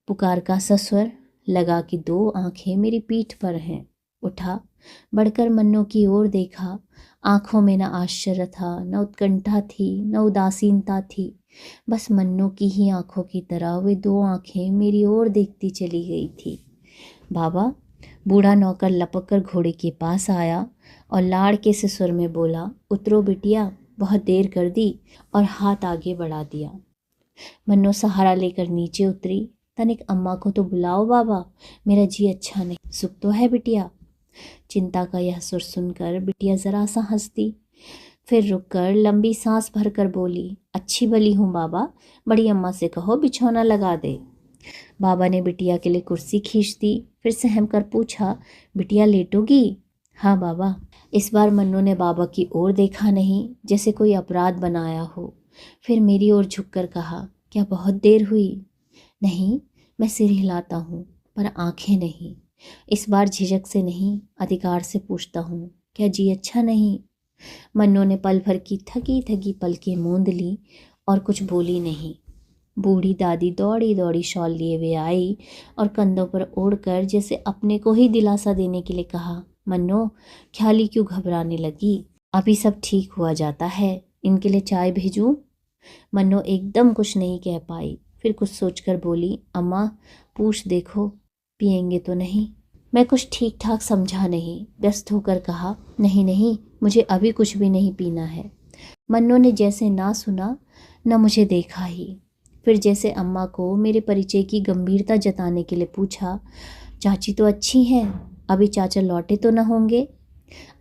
पुकार का सस्वर लगा कि दो आंखें मेरी पीठ पर हैं। उठा, बढ़कर मन्नों की ओर देखा। आंखों में न आश्चर्य था, न उत्कंठा थी, न उदासीनता थी। बस मन्नों की ही आंखों की तरह वे दो आंखें मेरी ओर देखती चली गई थी। बाबा, बूढ़ा नौकर लपक कर घोड़े के पास आया और लाड़ से सुर में बोला, उतरो बिटिया, बहुत देर कर दी, और हाथ आगे बढ़ा दिया। मन्नो सहारा लेकर नीचे उतरी। तनिक अम्मा को तो बुलाओ बाबा, मेरा जी अच्छा नहीं। सुख तो है बिटिया? चिंता का यह सुर सुनकर बिटिया जरा सा हंसती, फिर रुककर लंबी सांस भरकर बोली, अच्छी भली हूँ बाबा, बड़ी अम्मा से कहो बिछौना लगा दे। बाबा ने बिटिया के लिए कुर्सी खींच दी, फिर सहम कर पूछा, बिटिया लेटोगी? हाँ बाबा। इस बार मन्नू ने बाबा की ओर देखा नहीं, जैसे कोई अपराध बनाया हो। फिर मेरी ओर झुककर कहा, क्या बहुत देर हुई? नहीं, मैं सिर हिलाता हूँ, पर आंखें नहीं। इस बार झिझक से नहीं, अधिकार से पूछता हूँ, क्या जी अच्छा नहीं? मन्नू ने पल भर की थकी थकी पलकें मूंद ली और कुछ बोली नहीं। बूढ़ी दादी दौड़ी दौड़ी शॉल लिए हुए आई और कंधों पर ओढ़कर जैसे अपने को ही दिलासा देने के लिए कहा, मन्नो, ख्याली क्यों घबराने लगी? अभी सब ठीक हुआ जाता है। इनके लिए चाय भेजूं? मन्नो एकदम कुछ नहीं कह पाई, फिर कुछ सोचकर बोली, अम्मा, पूछ देखो, पिएंगे तो नहीं? मैं कुछ ठीक ठाक समझा नहीं, व्यस्त होकर कहा, नहीं नहीं, मुझे अभी कुछ भी नहीं पीना है। मन्नो ने जैसे ना सुना न मुझे देखा ही। फिर जैसे अम्मा को मेरे परिचय की गंभीरता जताने के लिए पूछा, चाची तो अच्छी हैं, अभी चाचा लौटे तो न होंगे?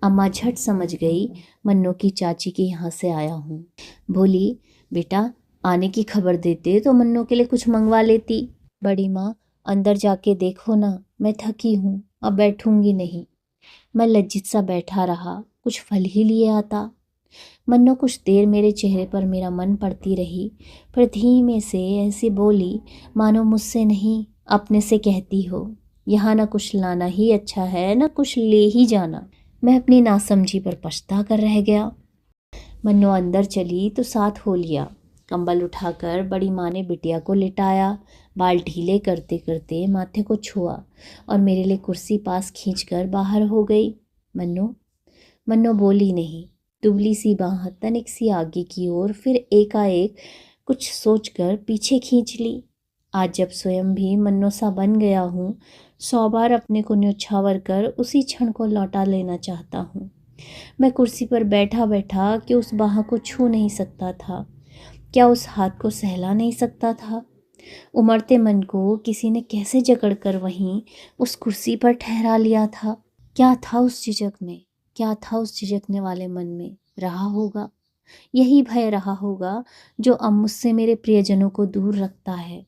अम्मा झट समझ गई मन्नो की चाची के यहाँ से आया हूँ। बोली, बेटा, आने की खबर देते तो मन्नो के लिए कुछ मंगवा लेती। बड़ी माँ, अंदर जाके देखो ना, मैं थकी हूँ, अब बैठूंगी नहीं। मैं लज्जित सा बैठा रहा, कुछ फल ही लिए आता। मन्नो कुछ देर मेरे चेहरे पर मेरा मन पड़ती रही, फिर धीमे से ऐसी बोली मानो मुझसे नहीं अपने से कहती हो, यहाँ न कुछ लाना ही अच्छा है न कुछ ले ही जाना। मैं अपनी नासमझी पर पछता कर रह गया। मन्नो अंदर चली तो साथ हो लिया। कंबल उठाकर बड़ी माँ ने बिटिया को लिटाया, बाल ढीले करते करते माथे को छुआ और मेरे लिए कुर्सी पास खींचकर बाहर हो गई। मन्नो। मन्नो बोली नहीं, दुबली सी बाह तनिक सी आगे की ओर, फिर एकाएक कुछ सोचकर पीछे खींच ली। आज जब स्वयं भी मन्नो सा बन गया हूँ, 100 बार अपने को न्योछावर कर उसी क्षण को लौटा लेना चाहता हूँ। मैं कुर्सी पर बैठा बैठा कि उस बाह को छू नहीं सकता था, क्या उस हाथ को सहला नहीं सकता था? उमड़ते मन को किसी ने कैसे जकड़ कर वहीं उस कुर्सी पर ठहरा लिया था? क्या था उस झिझक में? क्या था उस झिझकने वाले मन में? रहा होगा, यही भय रहा होगा जो अब मुझसे मेरे प्रियजनों को दूर रखता है।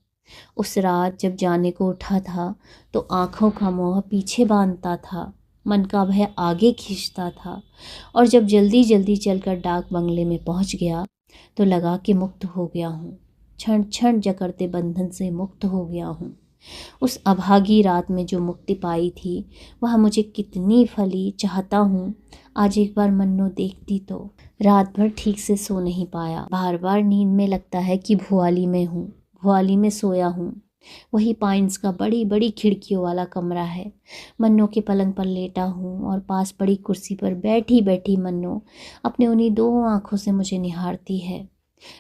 उस रात जब जाने को उठा था तो आंखों का मोह पीछे बांधता था, मन का भय आगे खींचता था, और जब जल्दी जल्दी चलकर डाक बंगले में पहुंच गया तो लगा कि मुक्त हो गया हूँ, क्षण क्षण जकड़ते बंधन से मुक्त हो गया हूँ। उस अभागी रात में जो मुक्ति पाई थी वह मुझे कितनी फली, चाहता हूँ आज एक बार मन्नो देखती तो। रात भर ठीक से सो नहीं पाया, बार बार नींद में लगता है कि भुआली में हूँ, भुआली में सोया हूँ। वही पाइन्स का बड़ी बड़ी खिड़कियों वाला कमरा है। मन्नो के पलंग पर लेटा हूँ और पास पड़ी कुर्सी पर बैठी बैठी मन्नो अपने उन्हीं 2 आँखों से मुझे निहारती है।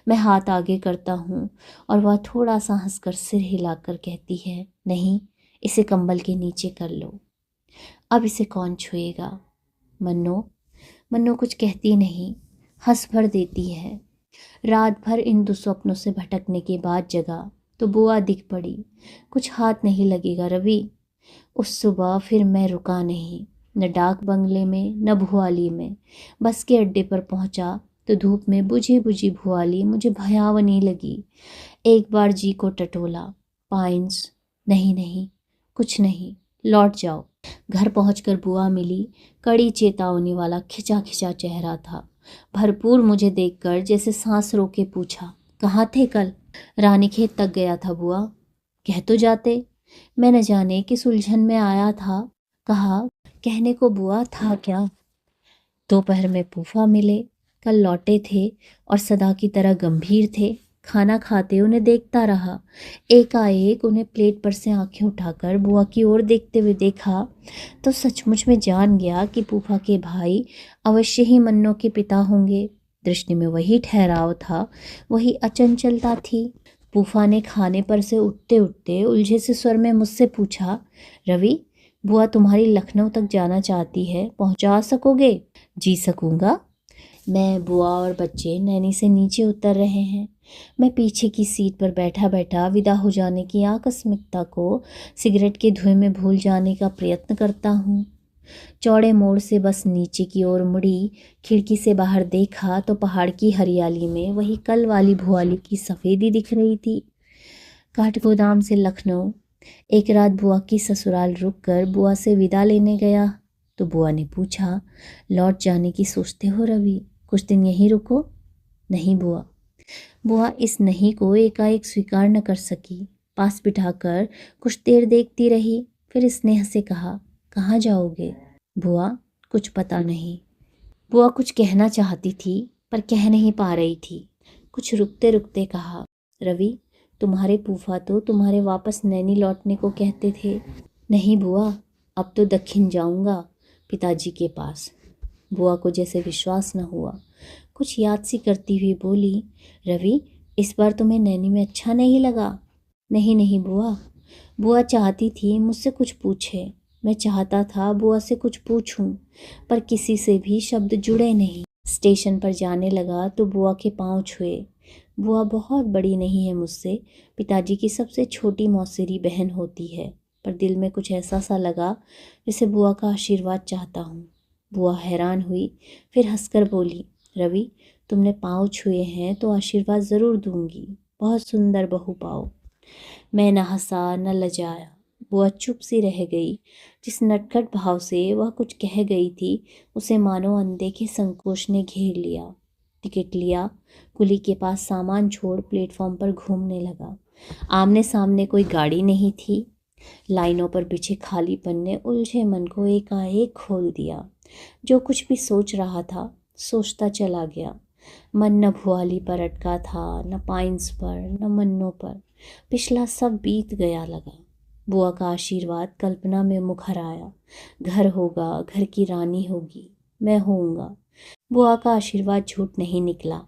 मैं हाथ आगे करता हूँ और वह थोड़ा सा हंसकर सिर हिलाकर कहती है, नहीं, इसे कंबल के नीचे कर लो, अब इसे कौन छुएगा? मन्नो। मन्नो कुछ कहती नहीं, हंस भर देती है। रात भर इन दुस्वप्नों से भटकने के बाद जगा तो बुआ दिख पड़ी, कुछ हाथ नहीं लगेगा रवि। उस सुबह फिर मैं रुका नहीं, न डाक बंगले में न भुआली में। बस के अड्डे पर पहुंचा तो धूप में बुझी बुझी भुआली मुझे भयावनी लगी। एक बार जी को टटोला, पाइन्स, नहीं नहीं, कुछ नहीं, लौट जाओ। घर पहुंचकर बुआ मिली, कड़ी चेतावनी वाला खिंचा खिंचा चेहरा था। भरपूर मुझे देखकर जैसे सांस रोके पूछा, कहाँ थे कल? रानीखेत तक गया था बुआ। कह तो जाते। मैं न जाने किस उलझन में आया था। कहा, कहने को बुआ था क्या? दोपहर में फूफा मिले, कल लौटे थे और सदा की तरह गंभीर थे। खाना खाते उन्हें देखता रहा, एकाएक उन्हें प्लेट पर से आंखें उठाकर बुआ की ओर देखते हुए देखा तो सचमुच में जान गया कि फूफा के भाई अवश्य ही मन्नो के पिता होंगे। दृष्टि में वही ठहराव था, वही अचंचलता थी। फूफा ने खाने पर से उठते उठते उलझे से स्वर में मुझसे पूछा, रवि, बुआ तुम्हारी लखनऊ तक जाना चाहती है, पहुंचा सकोगे? जी सकूंगा। मैं, बुआ और बच्चे नैनी से नीचे उतर रहे हैं। मैं पीछे की सीट पर बैठा बैठा विदा हो जाने की आकस्मिकता को सिगरेट के धुएं में भूल जाने का प्रयत्न करता हूँ। चौड़े मोड़ से बस नीचे की ओर मुड़ी, खिड़की से बाहर देखा तो पहाड़ की हरियाली में वही कल वाली भुआली की सफ़ेदी दिख रही थी। काठगोदाम से लखनऊ एक रात बुआ की ससुराल रुक कर बुआ से विदा लेने गया। तो बुआ ने पूछा, लौट जाने की सोचते हो रवि? कुछ दिन यहीं रुको। नहीं बुआ। बुआ इस नहीं को एकाएक स्वीकार न कर सकी। पास बिठाकर कुछ देर देखती रही, फिर स्नेह से कहा, कहाँ जाओगे? बुआ, कुछ पता नहीं। बुआ कुछ कहना चाहती थी पर कह नहीं पा रही थी। कुछ रुकते रुकते कहा, रवि, तुम्हारे फूफा तो तुम्हारे वापस नैनी लौटने को कहते थे। नहीं बुआ, अब तो दक्षिण जाऊंगा, पिताजी के पास। बुआ को जैसे विश्वास न हुआ। कुछ याद सी करती हुई बोली, रवि, इस बार तुम्हें नैनी में अच्छा नहीं लगा? नहीं नहीं बुआ। बुआ चाहती थी मुझसे कुछ पूछे। मैं चाहता था बुआ से कुछ पूछूं, पर किसी से भी शब्द जुड़े नहीं। स्टेशन पर जाने लगा तो बुआ के पांव छुए। बुआ बहुत बड़ी नहीं है मुझसे, पिताजी की सबसे छोटी मौसेरी बहन होती है, पर दिल में कुछ ऐसा सा लगा जैसे बुआ का आशीर्वाद चाहता हूँ। बुआ हैरान हुई, फिर हंसकर बोली, रवि, तुमने पाँव छुए हैं तो आशीर्वाद ज़रूर दूंगी। बहुत सुंदर बहू पाओ। मैं न हंसा न लजाया। बुआ चुप सी रह गई। जिस नटखट भाव से वह कुछ कह गई थी, उसे मानो अनदेखे संकोच ने घेर लिया। टिकट लिया, कुली के पास सामान छोड़ प्लेटफॉर्म पर घूमने लगा। आमने सामने कोई गाड़ी नहीं थी। लाइनों पर बिछे खालीपन ने उलझे मन को एकाएक खोल दिया। जो कुछ भी सोच रहा था, सोचता चला गया। मन न भुआली पर अटका था, न पाइन्स पर, न मन्नों पर। पिछला सब बीत गया लगा। बुआ का आशीर्वाद कल्पना में मुखर आया। घर होगा, घर की रानी होगी, मैं होऊंगा। बुआ का आशीर्वाद झूठ नहीं निकला।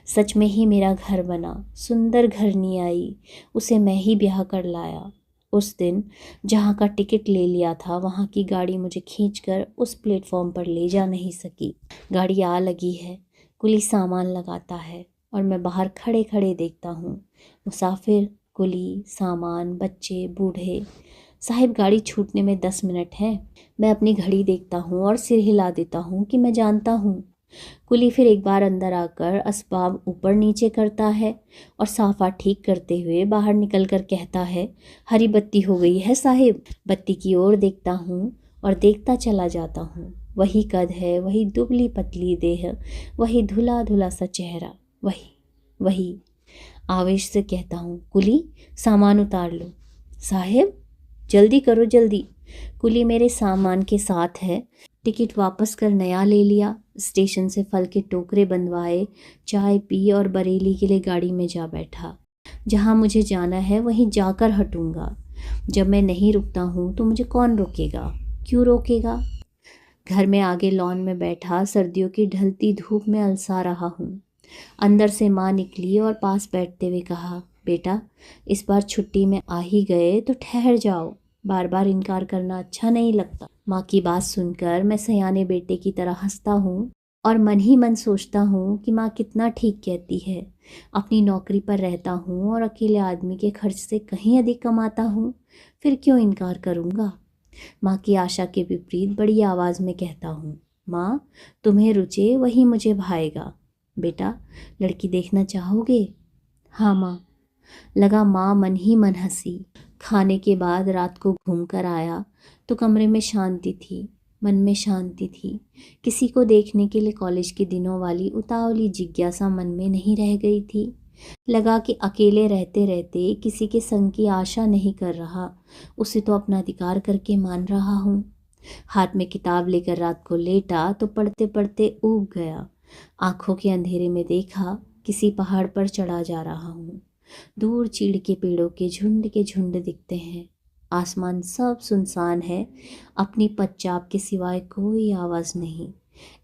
सच में ही मेरा घर बना। सुंदर घरनी आई, उसे मैं ही ब्याह कर लाया। उस दिन जहाँ का टिकट ले लिया था, वहाँ की गाड़ी मुझे खींचकर उस प्लेटफॉर्म पर ले जा नहीं सकी। गाड़ी आ लगी है, कुली सामान लगाता है और मैं बाहर खड़े खड़े देखता हूँ। मुसाफिर, कुली, सामान, बच्चे, बूढ़े। साहिब, गाड़ी छूटने में 10 मिनट हैं। मैं अपनी घड़ी देखता हूँ और सिर हिला देता हूँ कि मैं जानता हूँ। कुली फिर एक बार अंदर आकर असबाब ऊपर नीचे करता है और साफा ठीक करते हुए बाहर निकल कर कहता है, हरी बत्ती हो गई है साहिब। बत्ती की ओर देखता हूँ और देखता चला जाता हूँ। वही कद है, वही दुबली पतली देह, वही धुला धुला सा चेहरा, वही। आवेश से कहता हूँ, कुली, सामान उतार लो। साहिब, जल्दी करो जल्दी। कुली मेरे सामान के साथ है। टिकट वापस कर नया ले लिया। स्टेशन से फल के टोकरे बंधवाए, चाय पी और बरेली के लिए गाड़ी में जा बैठा। जहाँ मुझे जाना है वहीं जाकर हटूंगा। जब मैं नहीं रुकता हूँ तो मुझे कौन रोकेगा? क्यों रोकेगा? घर में आगे लॉन में बैठा सर्दियों की ढलती धूप में अलसा रहा हूँ। अंदर से माँ निकली और पास बैठते हुए कहा, बेटा, इस बार छुट्टी में आ ही गए तो ठहर जाओ। बार बार इनकार करना अच्छा नहीं लगता। माँ की बात सुनकर मैं सयाने बेटे की तरह हंसता हूँ और मन ही मन सोचता हूँ कि माँ कितना ठीक कहती है। अपनी नौकरी पर रहता हूँ और अकेले आदमी के खर्च से कहीं अधिक कमाता हूँ, फिर क्यों इनकार करूँगा? माँ की आशा के विपरीत बड़ी आवाज़ में कहता हूँ, माँ, तुम्हें रुचे वही मुझे भाएगा। बेटा, लड़की देखना चाहोगे? हाँ माँ। लगा माँ मन ही मन हंसी। खाने के बाद रात को घूम कर आया तो कमरे में शांति थी, मन में शांति थी। किसी को देखने के लिए कॉलेज के दिनों वाली उतावली जिज्ञासा मन में नहीं रह गई थी। लगा कि अकेले रहते रहते किसी के संग की आशा नहीं कर रहा, उसे तो अपना अधिकार करके मान रहा हूँ। हाथ में किताब लेकर रात को लेटा तो पढ़ते पढ़ते ऊब गया। आंखों के अंधेरे में देखा किसी पहाड़ पर चढ़ा जा रहा हूँ। दूर चीड़ के पेड़ों के झुंड दिखते हैं। आसमान सब सुनसान है, अपनी पदचाप के सिवाय कोई आवाज़ नहीं।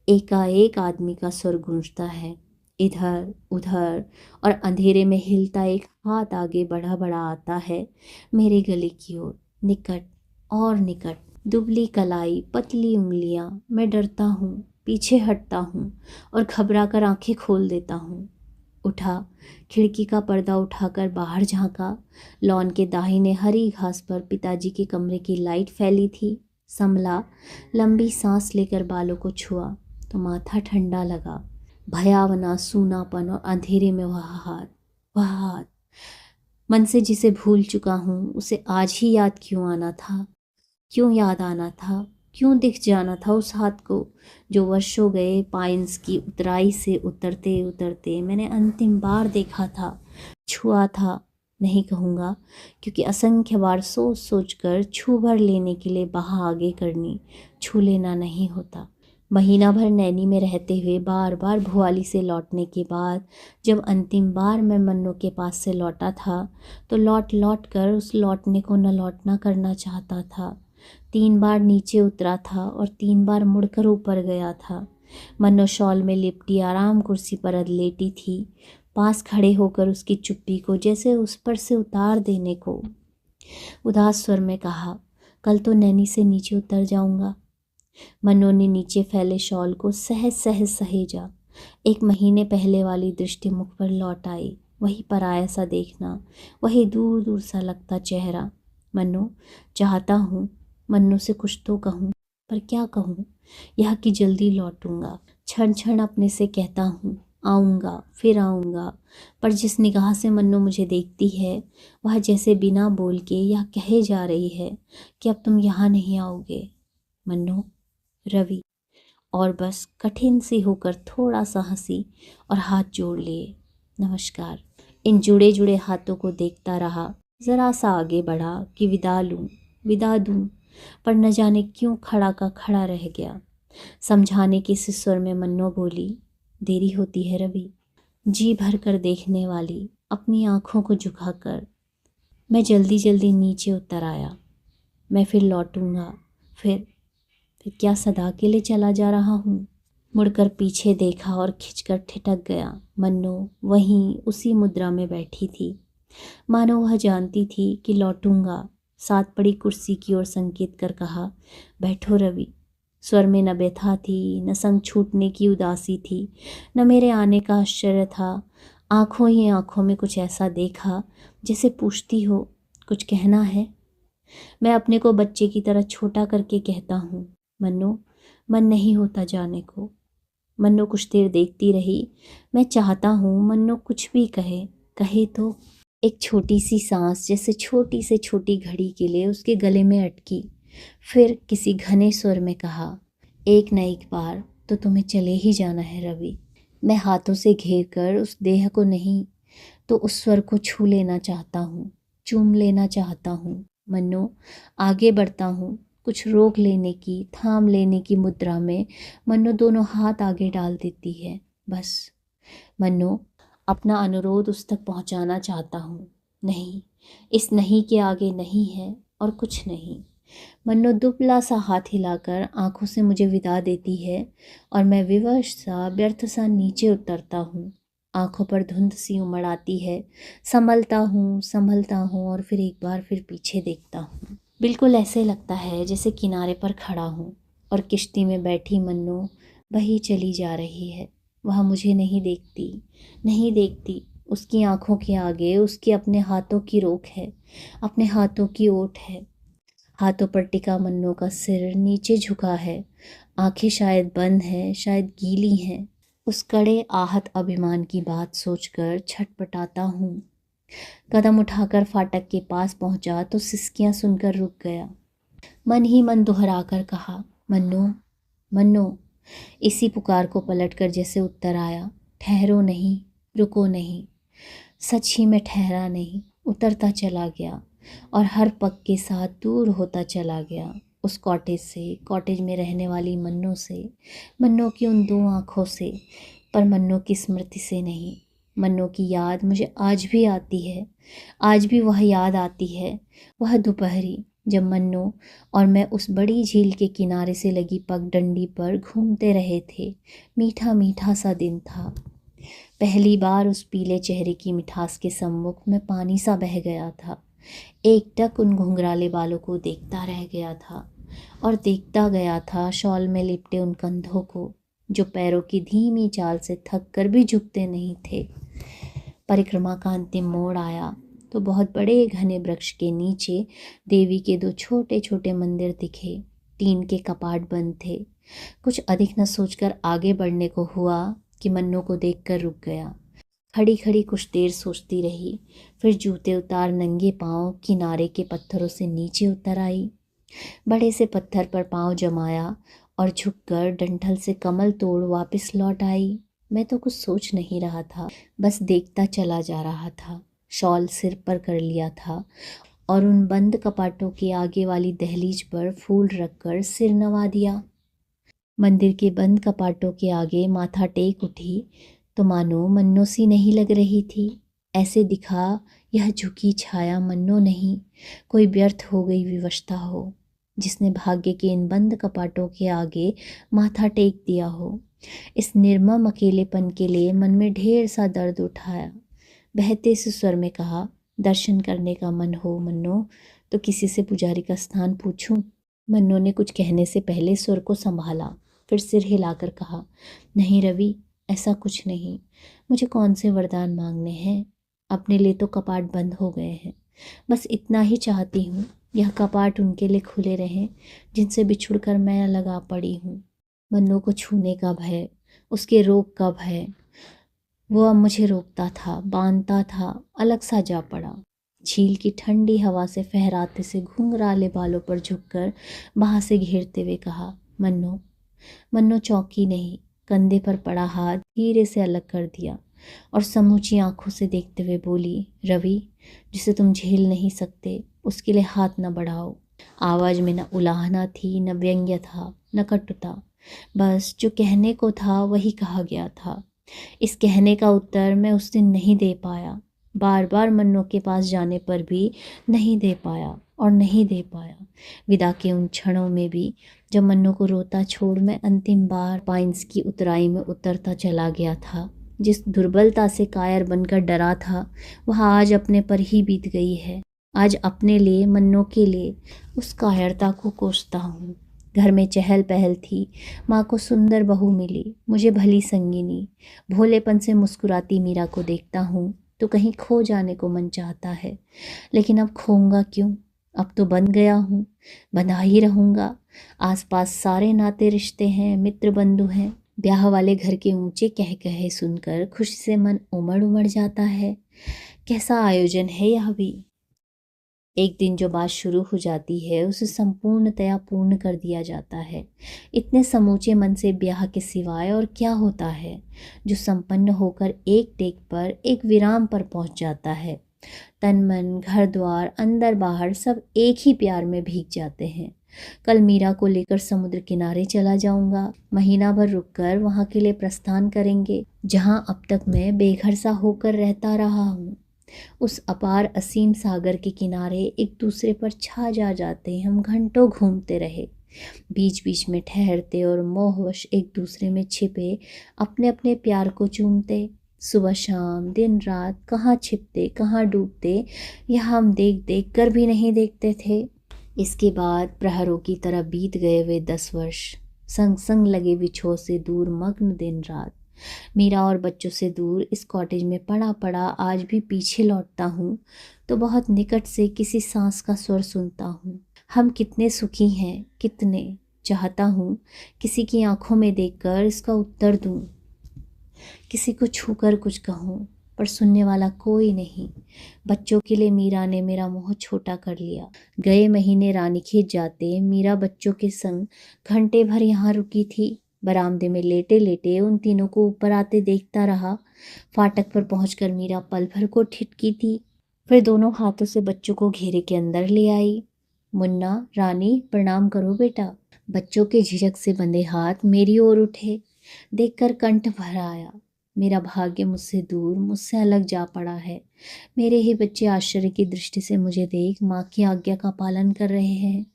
एकाएक आदमी का स्वर गूंजता है, इधर उधर, और अंधेरे में हिलता एक हाथ आगे बढ़ा बढ़ा आता है मेरे गले की ओर, निकट और निकट। दुबली कलाई, पतली उंगलियां। मैं डरता हूँ, पीछे हटता हूँ और घबरा कर आंखें खोल देता हूँ। उठा, खिड़की का पर्दा उठाकर बाहर झांका। लॉन के दाहिने हरी घास पर पिताजी के कमरे की लाइट फैली थी। संभला, लंबी सांस लेकर बालों को छुआ तो माथा ठंडा लगा। भयावना सूनापन और अंधेरे में वह हाथ, मन से जिसे भूल चुका हूँ, उसे आज ही याद क्यों आना था? क्यों याद आना था? क्यों दिख जाना था उस हाथ को जो वर्षों गए पाइन्स की उतराई से उतरते उतरते मैंने अंतिम बार देखा था, छुआ था नहीं कहूँगा, क्योंकि असंख्य बार सोच सोच कर छू भर लेने के लिए बाह आगे करनी, छू लेना नहीं होता। महीना भर नैनी में रहते हुए बार बार भुआली से लौटने के बाद जब अंतिम बार मैं मन्नू के पास से लौटा था तो लौट लौट कर उस लौटने को न लौटना करना चाहता था। 3 बार नीचे उतरा था और 3 बार मुड़कर ऊपर गया था। मन्नू शॉल में लिपटी आराम कुर्सी पर लेटी थी, पास खड़े होकर उसकी चुप्पी को जैसे उस पर से उतार देने को उदास स्वर में कहा, कल तो नैनी से नीचे उतर जाऊंगा। मन्नू ने नीचे फैले शॉल को सहज सहज सहेजा। 1 महीने पहले वाली दृष्टि मुख पर लौट आई, वही पराया सा देखना, वही दूर दूर सा लगता चेहरा। मन्नू, चाहता हूँ मन्नू से कुछ तो कहूँ, पर क्या कहूँ। यह कि जल्दी लौटूंगा, क्षण क्षण अपने से कहता हूँ आऊँगा फिर आऊँगा, पर जिस निगाह से मन्नू मुझे देखती है वह जैसे बिना बोल के यह कहे जा रही है कि अब तुम यहाँ नहीं आओगे मन्नू। रवि। और बस कठिन सी होकर थोड़ा सा हंसी और हाथ जोड़ लिए। नमस्कार। इन जुड़े जुड़े हाथों को देखता रहा, ज़रा सा आगे बढ़ा कि विदा लूँ विदा दूँ, पर न जाने क्यों खड़ा का खड़ा रह गया। समझाने के इस स्वर में मन्नो बोली, देरी होती है रवि। जी भर कर देखने वाली अपनी आँखों को झुकाकर मैं जल्दी जल्दी नीचे उतर आया। मैं फिर लौटूंगा, फिर क्या सदा के लिए चला जा रहा हूँ। मुड़कर पीछे देखा और खिंचकर ठिठक गया। मन्नो वहीं उसी मुद्रा में बैठी थी, मानो वह जानती थी कि लौटूंगा। साथ पड़ी कुर्सी की ओर संकेत कर कहा, बैठो रवि। स्वर में न व्यथा थी, न संग छूटने की उदासी थी, न मेरे आने का आश्चर्य था। आंखों ही आंखों में कुछ ऐसा देखा जैसे पूछती हो, कुछ कहना है। मैं अपने को बच्चे की तरह छोटा करके कहता हूँ, मन्नो, मन नहीं होता जाने को। मन्नो कुछ देर देखती रही। मैं चाहता हूँ मन्नो कुछ भी कहे, कहे तो। एक छोटी सी सांस जैसे छोटी से छोटी घड़ी के लिए उसके गले में अटकी। फिर किसी घने स्वर में कहा, एक न एक बार तो तुम्हें चले ही जाना है रवि। मैं हाथों से घेर कर उस देह को नहीं तो उस स्वर को छू लेना चाहता हूँ, चूम लेना चाहता हूँ। मन्नो आगे बढ़ता हूँ, कुछ रोक लेने की, थाम लेने की मुद्रा में मन्नो दोनों हाथ आगे डाल देती है। बस मन्नो अपना अनुरोध उस तक पहुँचाना चाहता हूँ। नहीं, इस नहीं के आगे नहीं है और कुछ नहीं। मन्नो दुबला सा हाथ हिलाकर आंखों से मुझे विदा देती है और मैं विवश सा व्यर्थ सा नीचे उतरता हूँ। आंखों पर धुंध सी उमड़ आती है, संभलता हूँ और फिर एक बार फिर पीछे देखता हूँ। बिल्कुल ऐसे लगता है जैसे किनारे पर खड़ा हूँ और किश्ती में बैठी मन्नो वही चली जा रही है। वह मुझे नहीं देखती। उसकी आंखों के आगे उसके अपने हाथों की रोक है, अपने हाथों की ओट है। हाथों पर टिका मन्नो का सिर नीचे झुका है, आंखें शायद बंद हैं, शायद गीली हैं। उस कड़े आहत अभिमान की बात सोचकर छटपटाता हूँ। कदम उठाकर फाटक के पास पहुंचा तो सिसकियां सुनकर रुक गया। मन ही मन दोहराकर कहा, मन्नो मन्नो। इसी पुकार को पलटकर जैसे उत्तर आया, ठहरो नहीं, रुको नहीं। सच ही में ठहरा नहीं, उतरता चला गया और हर पग के साथ दूर होता चला गया। उस कॉटेज से, कॉटेज में रहने वाली मन्नो से, मन्नो की उन 2 आँखों से, पर मन्नो की स्मृति से नहीं। मन्नो की याद मुझे आज भी आती है, आज भी वह याद आती है। वह दोपहरी जब मन्नो और मैं उस बड़ी झील के किनारे से लगी पगडंडी पर घूमते रहे थे। मीठा मीठा सा दिन था। पहली बार उस पीले चेहरे की मिठास के सम्मुख में पानी सा बह गया था। एकटक उन घुंघराले बालों को देखता रह गया था और देखता गया था शॉल में लिपटे उन कंधों को जो पैरों की धीमी चाल से थक कर भी झुकते नहीं थे। परिक्रमा का अंतिम मोड़ आया तो बहुत बड़े घने वृक्ष के नीचे देवी के 2 छोटे छोटे मंदिर दिखे। टीन के कपाट बंद थे। कुछ अधिक न सोचकर आगे बढ़ने को हुआ कि मन्नो को देखकर रुक गया। खड़ी खड़ी कुछ देर सोचती रही, फिर जूते उतार नंगे पांव किनारे के पत्थरों से नीचे उतर आई। बड़े से पत्थर पर पाँव जमाया और झुककर डंठल से कमल तोड़ वापस लौट आई। मैं तो कुछ सोच नहीं रहा था, बस देखता चला जा रहा था। शॉल सिर पर कर लिया था और उन बंद कपाटों के आगे वाली दहलीज पर फूल रखकर सिर नवा दिया। मंदिर के बंद कपाटों के आगे माथा टेक उठी तो मानो मन्नो सी नहीं लग रही थी। ऐसे दिखा यह झुकी छाया मन्नो नहीं, कोई व्यर्थ हो गई विवशता हो, जिसने भाग्य के इन बंद कपाटों के आगे माथा टेक दिया हो। इस निर्मम अकेलेपन के लिए मन में ढेर सा दर्द उठाया। बहते से स्वर में कहा, दर्शन करने का मन हो मन्नो तो किसी से पुजारी का स्थान पूछूं। मन्नो ने कुछ कहने से पहले स्वर को संभाला, फिर सिर हिलाकर कहा, नहीं रवि, ऐसा कुछ नहीं। मुझे कौन से वरदान मांगने हैं? अपने लिए तो कपाट बंद हो गए हैं। बस इतना ही चाहती हूँ, यह कपाट उनके लिए खुले रहें जिनसे बिछुड़कर मैं लगा पड़ी हूँ। मन्नो को छूने का भय, उसके रोग का भय, वो अब मुझे रोकता था, बांधता था, अलग सा जा पड़ा। झील की ठंडी हवा से फहराते से घुंघराले बालों पर झुककर बाह से घेरते हुए कहा, मन्नो। मन्नो चौंकी नहीं, कंधे पर पड़ा हाथ धीरे से अलग कर दिया और समूची आंखों से देखते हुए बोली, रवि, जिसे तुम झेल नहीं सकते उसके लिए हाथ न बढ़ाओ। आवाज में न उलाहना थी, न व्यंग्य था, न कटुता। बस जो कहने को था वही कहा गया था। इस कहने का उत्तर मैं उस दिन नहीं दे पाया। बार बार मन्नो के पास जाने पर भी नहीं दे पाया और नहीं दे पाया। विदा के उन क्षणों में भी जब मन्नो को रोता छोड़ मैं अंतिम बार पाइन्स की उतराई में उतरता चला गया था, जिस दुर्बलता से कायर बनकर डरा था वह आज अपने पर ही बीत गई है। आज अपने लिए, मन्नो के लिए उस कायरता को कोसता हूँ। घर में चहल पहल थी, माँ को सुंदर बहू मिली, मुझे भली संगिनी। भोलेपन से मुस्कुराती मीरा को देखता हूँ तो कहीं खो जाने को मन चाहता है, लेकिन अब खोऊंगा क्यों? अब तो बन गया हूँ, बंधा ही रहूँगा। आसपास सारे नाते रिश्ते हैं, मित्र बंधु हैं। ब्याह वाले घर के ऊंचे कह कहे सुनकर खुशी से मन उमड़ उमड़ जाता है। कैसा आयोजन है यह भी। एक दिन जो बात शुरू हो जाती है उसे संपूर्णतया पूर्ण कर दिया जाता है। इतने समूचे मन से ब्याह के सिवाय और क्या होता है, जो संपन्न होकर एक टेक पर, एक विराम पर पहुंच जाता है। तन मन, घर द्वार, अंदर बाहर सब एक ही प्यार में भीग जाते हैं। कल मीरा को लेकर समुद्र किनारे चला जाऊंगा। महीना भर रुककर वहां के लिए प्रस्थान करेंगे, जहां अब तक मैं बेघर सा होकर रहता रहा हूँ। उस अपार असीम सागर के किनारे एक दूसरे पर छा जाते हम घंटों घूमते रहे, बीच बीच में ठहरते और मोहवश एक दूसरे में छिपे अपने अपने प्यार को चूमते। सुबह शाम, दिन रात, कहाँ छिपते कहाँ डूबते यह हम देख देख कर भी नहीं देखते थे। इसके बाद प्रहरों की तरह बीत गए वे 10 वर्ष, संग संग लगे बिछोह से दूर मग्न दिन रात। मीरा और बच्चों से दूर इस कॉटेज में पड़ा पड़ा आज भी पीछे लौटता हूँ तो बहुत निकट से किसी सांस का स्वर सुनता हूँ। हम कितने सुखी हैं, कितने। चाहता हूँ किसी की आंखों में देखकर इसका उत्तर दूँ, किसी को छूकर कुछ कहूँ, पर सुनने वाला कोई नहीं। बच्चों के लिए मीरा ने मेरा मुँह छोटा कर लिया। गए महीने रानीखेत जाते मीरा बच्चों के संग घंटे भर यहाँ रुकी थी। बरामदे में लेटे लेटे उन तीनों को ऊपर आते देखता रहा। फाटक पर पहुंचकर मीरा पल भर को ठिठकी थी, फिर दोनों हाथों से बच्चों को घेरे के अंदर ले आई। मुन्ना, रानी, प्रणाम करो बेटा। बच्चों के झिझक से बंधे हाथ मेरी ओर उठे, देखकर कंठ भर आया। मेरा भाग्य मुझसे दूर, मुझसे अलग जा पड़ा है। मेरे ही बच्चे आश्चर्य की दृष्टि से मुझे देख माँ की आज्ञा का पालन कर रहे हैं।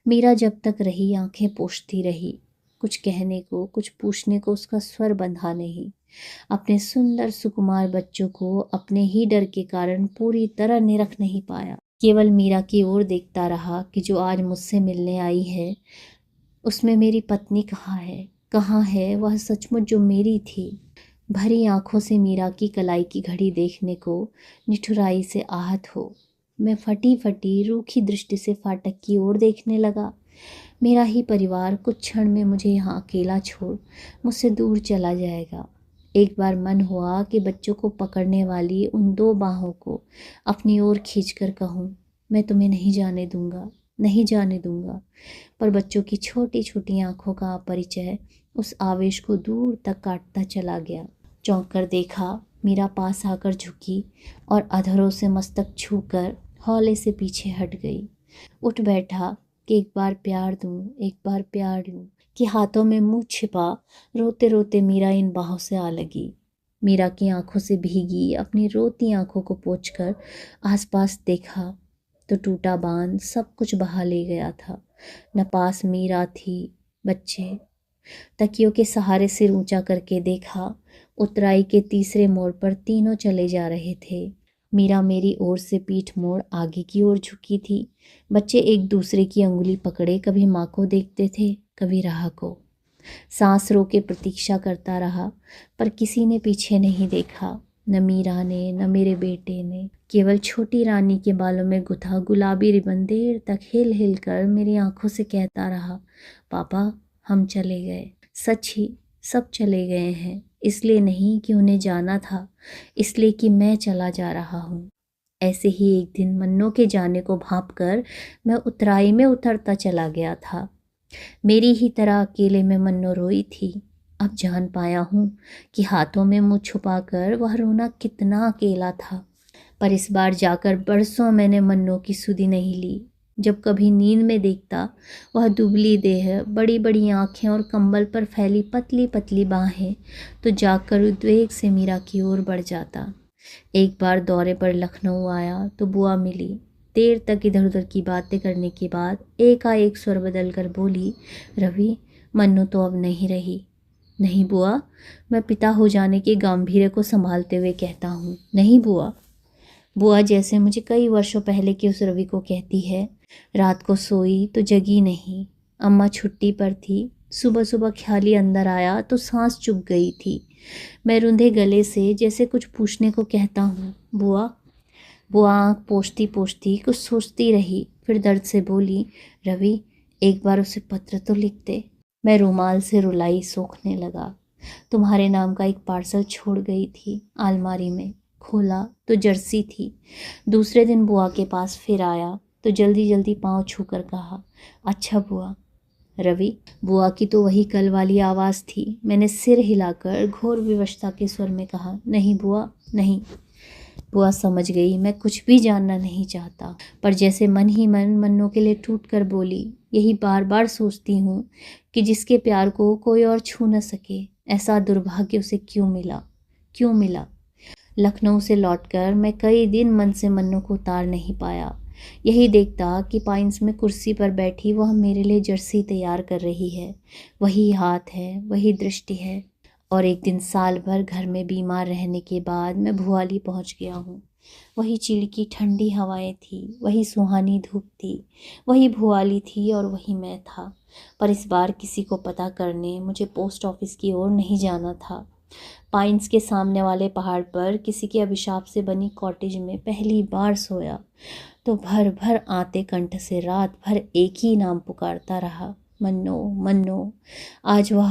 मीरा जब तक रही आंखें पोंछती रही, कुछ कहने को, कुछ पूछने को उसका स्वर बंधा नहीं। अपने सुंदर सुकुमार बच्चों को अपने ही डर के कारण पूरी तरह निरख नहीं पाया। केवल मीरा की ओर देखता रहा कि जो आज मुझसे मिलने आई है उसमें मेरी पत्नी कहाँ है वह सचमुच जो मेरी थी। भरी आंखों से मीरा की कलाई की घड़ी देखने को निठुराई से आहत हो मैं फटी फटी रूखी दृष्टि से फाटक की ओर देखने लगा। मेरा ही परिवार कुछ क्षण में मुझे यहाँ अकेला छोड़ मुझसे दूर चला जाएगा। एक बार मन हुआ कि बच्चों को पकड़ने वाली उन 2 बाहों को अपनी ओर खींचकर कहूँ, मैं तुम्हें नहीं जाने दूंगा, नहीं जाने दूंगा। पर बच्चों की छोटी छोटी आंखों का परिचय उस आवेश को दूर तक काटता चला गया। चौंक कर देखा, मीरा पास आकर झुकी और अधरों से मस्तक छूकर हौले से पीछे हट गई। उठ बैठा कि एक बार प्यार दूं, एक बार प्यार लूं, कि हाथों में मुंह छिपा रोते रोते मीरा इन बाहों से आ लगी। मीरा की आंखों से भीगी अपनी रोती आंखों को पोंछकर आसपास देखा तो टूटा बांध सब कुछ बहा ले गया था। न पास मीरा थी, बच्चे। तकियों के सहारे सिर ऊंचा करके देखा, उतराई के तीसरे मोड़ पर तीनों चले जा रहे थे। मीरा मेरी ओर से पीठ मोड़ आगे की ओर झुकी थी। बच्चे एक दूसरे की अंगुली पकड़े कभी माँ को देखते थे, कभी राह को। सांस रोके प्रतीक्षा करता रहा, पर किसी ने पीछे नहीं देखा, न मीरा ने, न मेरे बेटे ने। केवल छोटी रानी के बालों में गुथा गुलाबी रिबन देर तक हिल हिल कर मेरी आंखों से कहता रहा, पापा हम चले गए। सच ही सब चले गए हैं, इसलिए नहीं कि उन्हें जाना था, इसलिए कि मैं चला जा रहा हूँ। ऐसे ही एक दिन मन्नों के जाने को भांप कर मैं उतराई में उतरता चला गया था। मेरी ही तरह अकेले में मन्नो रोई थी। अब जान पाया हूँ कि हाथों में मुंह छुपाकर वह रोना कितना अकेला था। पर इस बार जाकर बरसों मैंने मन्नो की सुधि नहीं ली। जब कभी नींद में देखता, वह दुबली देह, बड़ी बड़ी आंखें और कंबल पर फैली पतली पतली बाहें, तो जागकर उद्वेग से मीरा की ओर बढ़ जाता। एक बार दौरे पर लखनऊ आया तो बुआ मिली। देर तक इधर उधर की बातें करने के बाद एकाएक स्वर बदल कर बोली, रवि मन्नू तो अब नहीं रही। नहीं बुआ, मैं पिता हो जाने के गांभीर्य को संभालते हुए कहता हूँ, नहीं बुआ। बुआ जैसे मुझे कई वर्षों पहले की उस रवि को कहती है। रात को सोई तो जगी नहीं। अम्मा छुट्टी पर थी। सुबह सुबह ख्याली अंदर आया तो सांस चुभ गई थी। मैं रुंधे गले से जैसे कुछ पूछने को कहता हूँ, बुआ। बुआ आँख पोंछती पोंछती कुछ सोचती रही, फिर दर्द से बोली, रवि एक बार उसे पत्र तो लिख दे। मैं रुमाल से रुलाई सोखने लगा। तुम्हारे नाम का एक पार्सल छोड़ गई थी अलमारी में। खोला तो जर्सी थी। दूसरे दिन बुआ के पास फिर आया तो जल्दी जल्दी पाँव छूकर कहा, अच्छा बुआ। रवि, बुआ की तो वही कल वाली आवाज़ थी। मैंने सिर हिलाकर घोर विवशता के स्वर में कहा, नहीं बुआ नहीं। बुआ समझ गई मैं कुछ भी जानना नहीं चाहता, पर जैसे मन ही मन मन्नों के लिए टूट कर बोली, यही बार बार सोचती हूँ कि जिसके प्यार को कोई और छू न सके, ऐसा दुर्भाग्य उसे क्यों मिला, क्यों मिला। लखनऊ से लौटकर मैं कई दिन मन से मन्नों को उतार नहीं पाया। यही देखता कि पाइंस में कुर्सी पर बैठी वह मेरे लिए जर्सी तैयार कर रही है। वही हाथ है, वही दृष्टि है। और एक दिन साल भर घर में बीमार रहने के बाद मैं भुआली पहुंच गया हूँ। वही चिड़ की ठंडी हवाएं थी, वही सुहानी धूप थी, वही भुआली थी और वही मैं था। पर इस बार किसी को पता करने मुझे पोस्ट ऑफिस की ओर नहीं जाना था। पाइन्स के सामने वाले पहाड़ पर किसी के अभिशाप से बनी कॉटेज में पहली बार सोया तो भर भर आते कंठ से रात भर एक ही नाम पुकारता रहा, मन्नो मन्नो। आज वह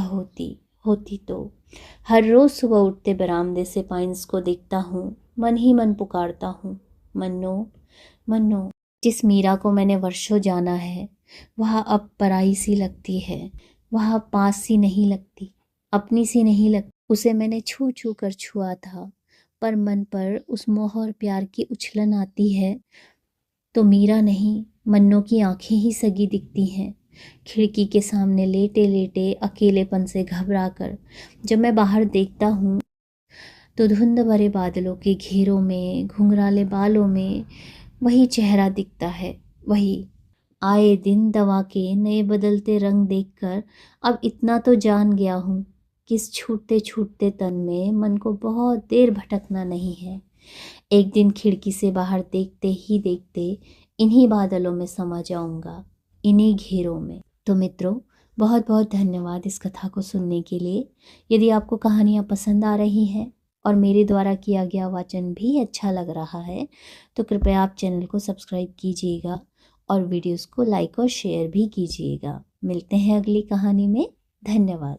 होती तो। हर रोज़ सुबह उठते बरामदे से पाइन्स को देखता हूँ, मन ही मन पुकारता हूँ, मन्नो मन्नो। जिस मीरा को मैंने वर्षों जाना है, वह अब पराई सी लगती है। वह पास सी नहीं लगती, अपनी सी नहीं लगती। उसे मैंने छू छू कर छुआ था, पर मन पर उस मोह और प्यार की उछलन आती है तो मीरा नहीं, मन्नों की आंखें ही सगी दिखती हैं। खिड़की के सामने लेटे लेटे अकेलेपन से घबरा कर जब मैं बाहर देखता हूँ तो धुंध भरे बादलों के घेरों में, घुंघराले बालों में वही चेहरा दिखता है। वही आए दिन दवा के नए बदलते रंग देखकर अब इतना तो जान गया हूँ कि इस छूटते छूटते तन में मन को बहुत देर भटकना नहीं है। एक दिन खिड़की से बाहर देखते ही देखते इन्हीं बादलों में समा जाऊंगा, इन्हीं घेरों में। तो मित्रों, बहुत बहुत धन्यवाद इस कथा को सुनने के लिए। यदि आपको कहानियाँ पसंद आ रही हैं और मेरे द्वारा किया गया वाचन भी अच्छा लग रहा है तो कृपया आप चैनल को सब्सक्राइब कीजिएगा और वीडियोस को लाइक और शेयर भी कीजिएगा। मिलते हैं अगली कहानी में। धन्यवाद।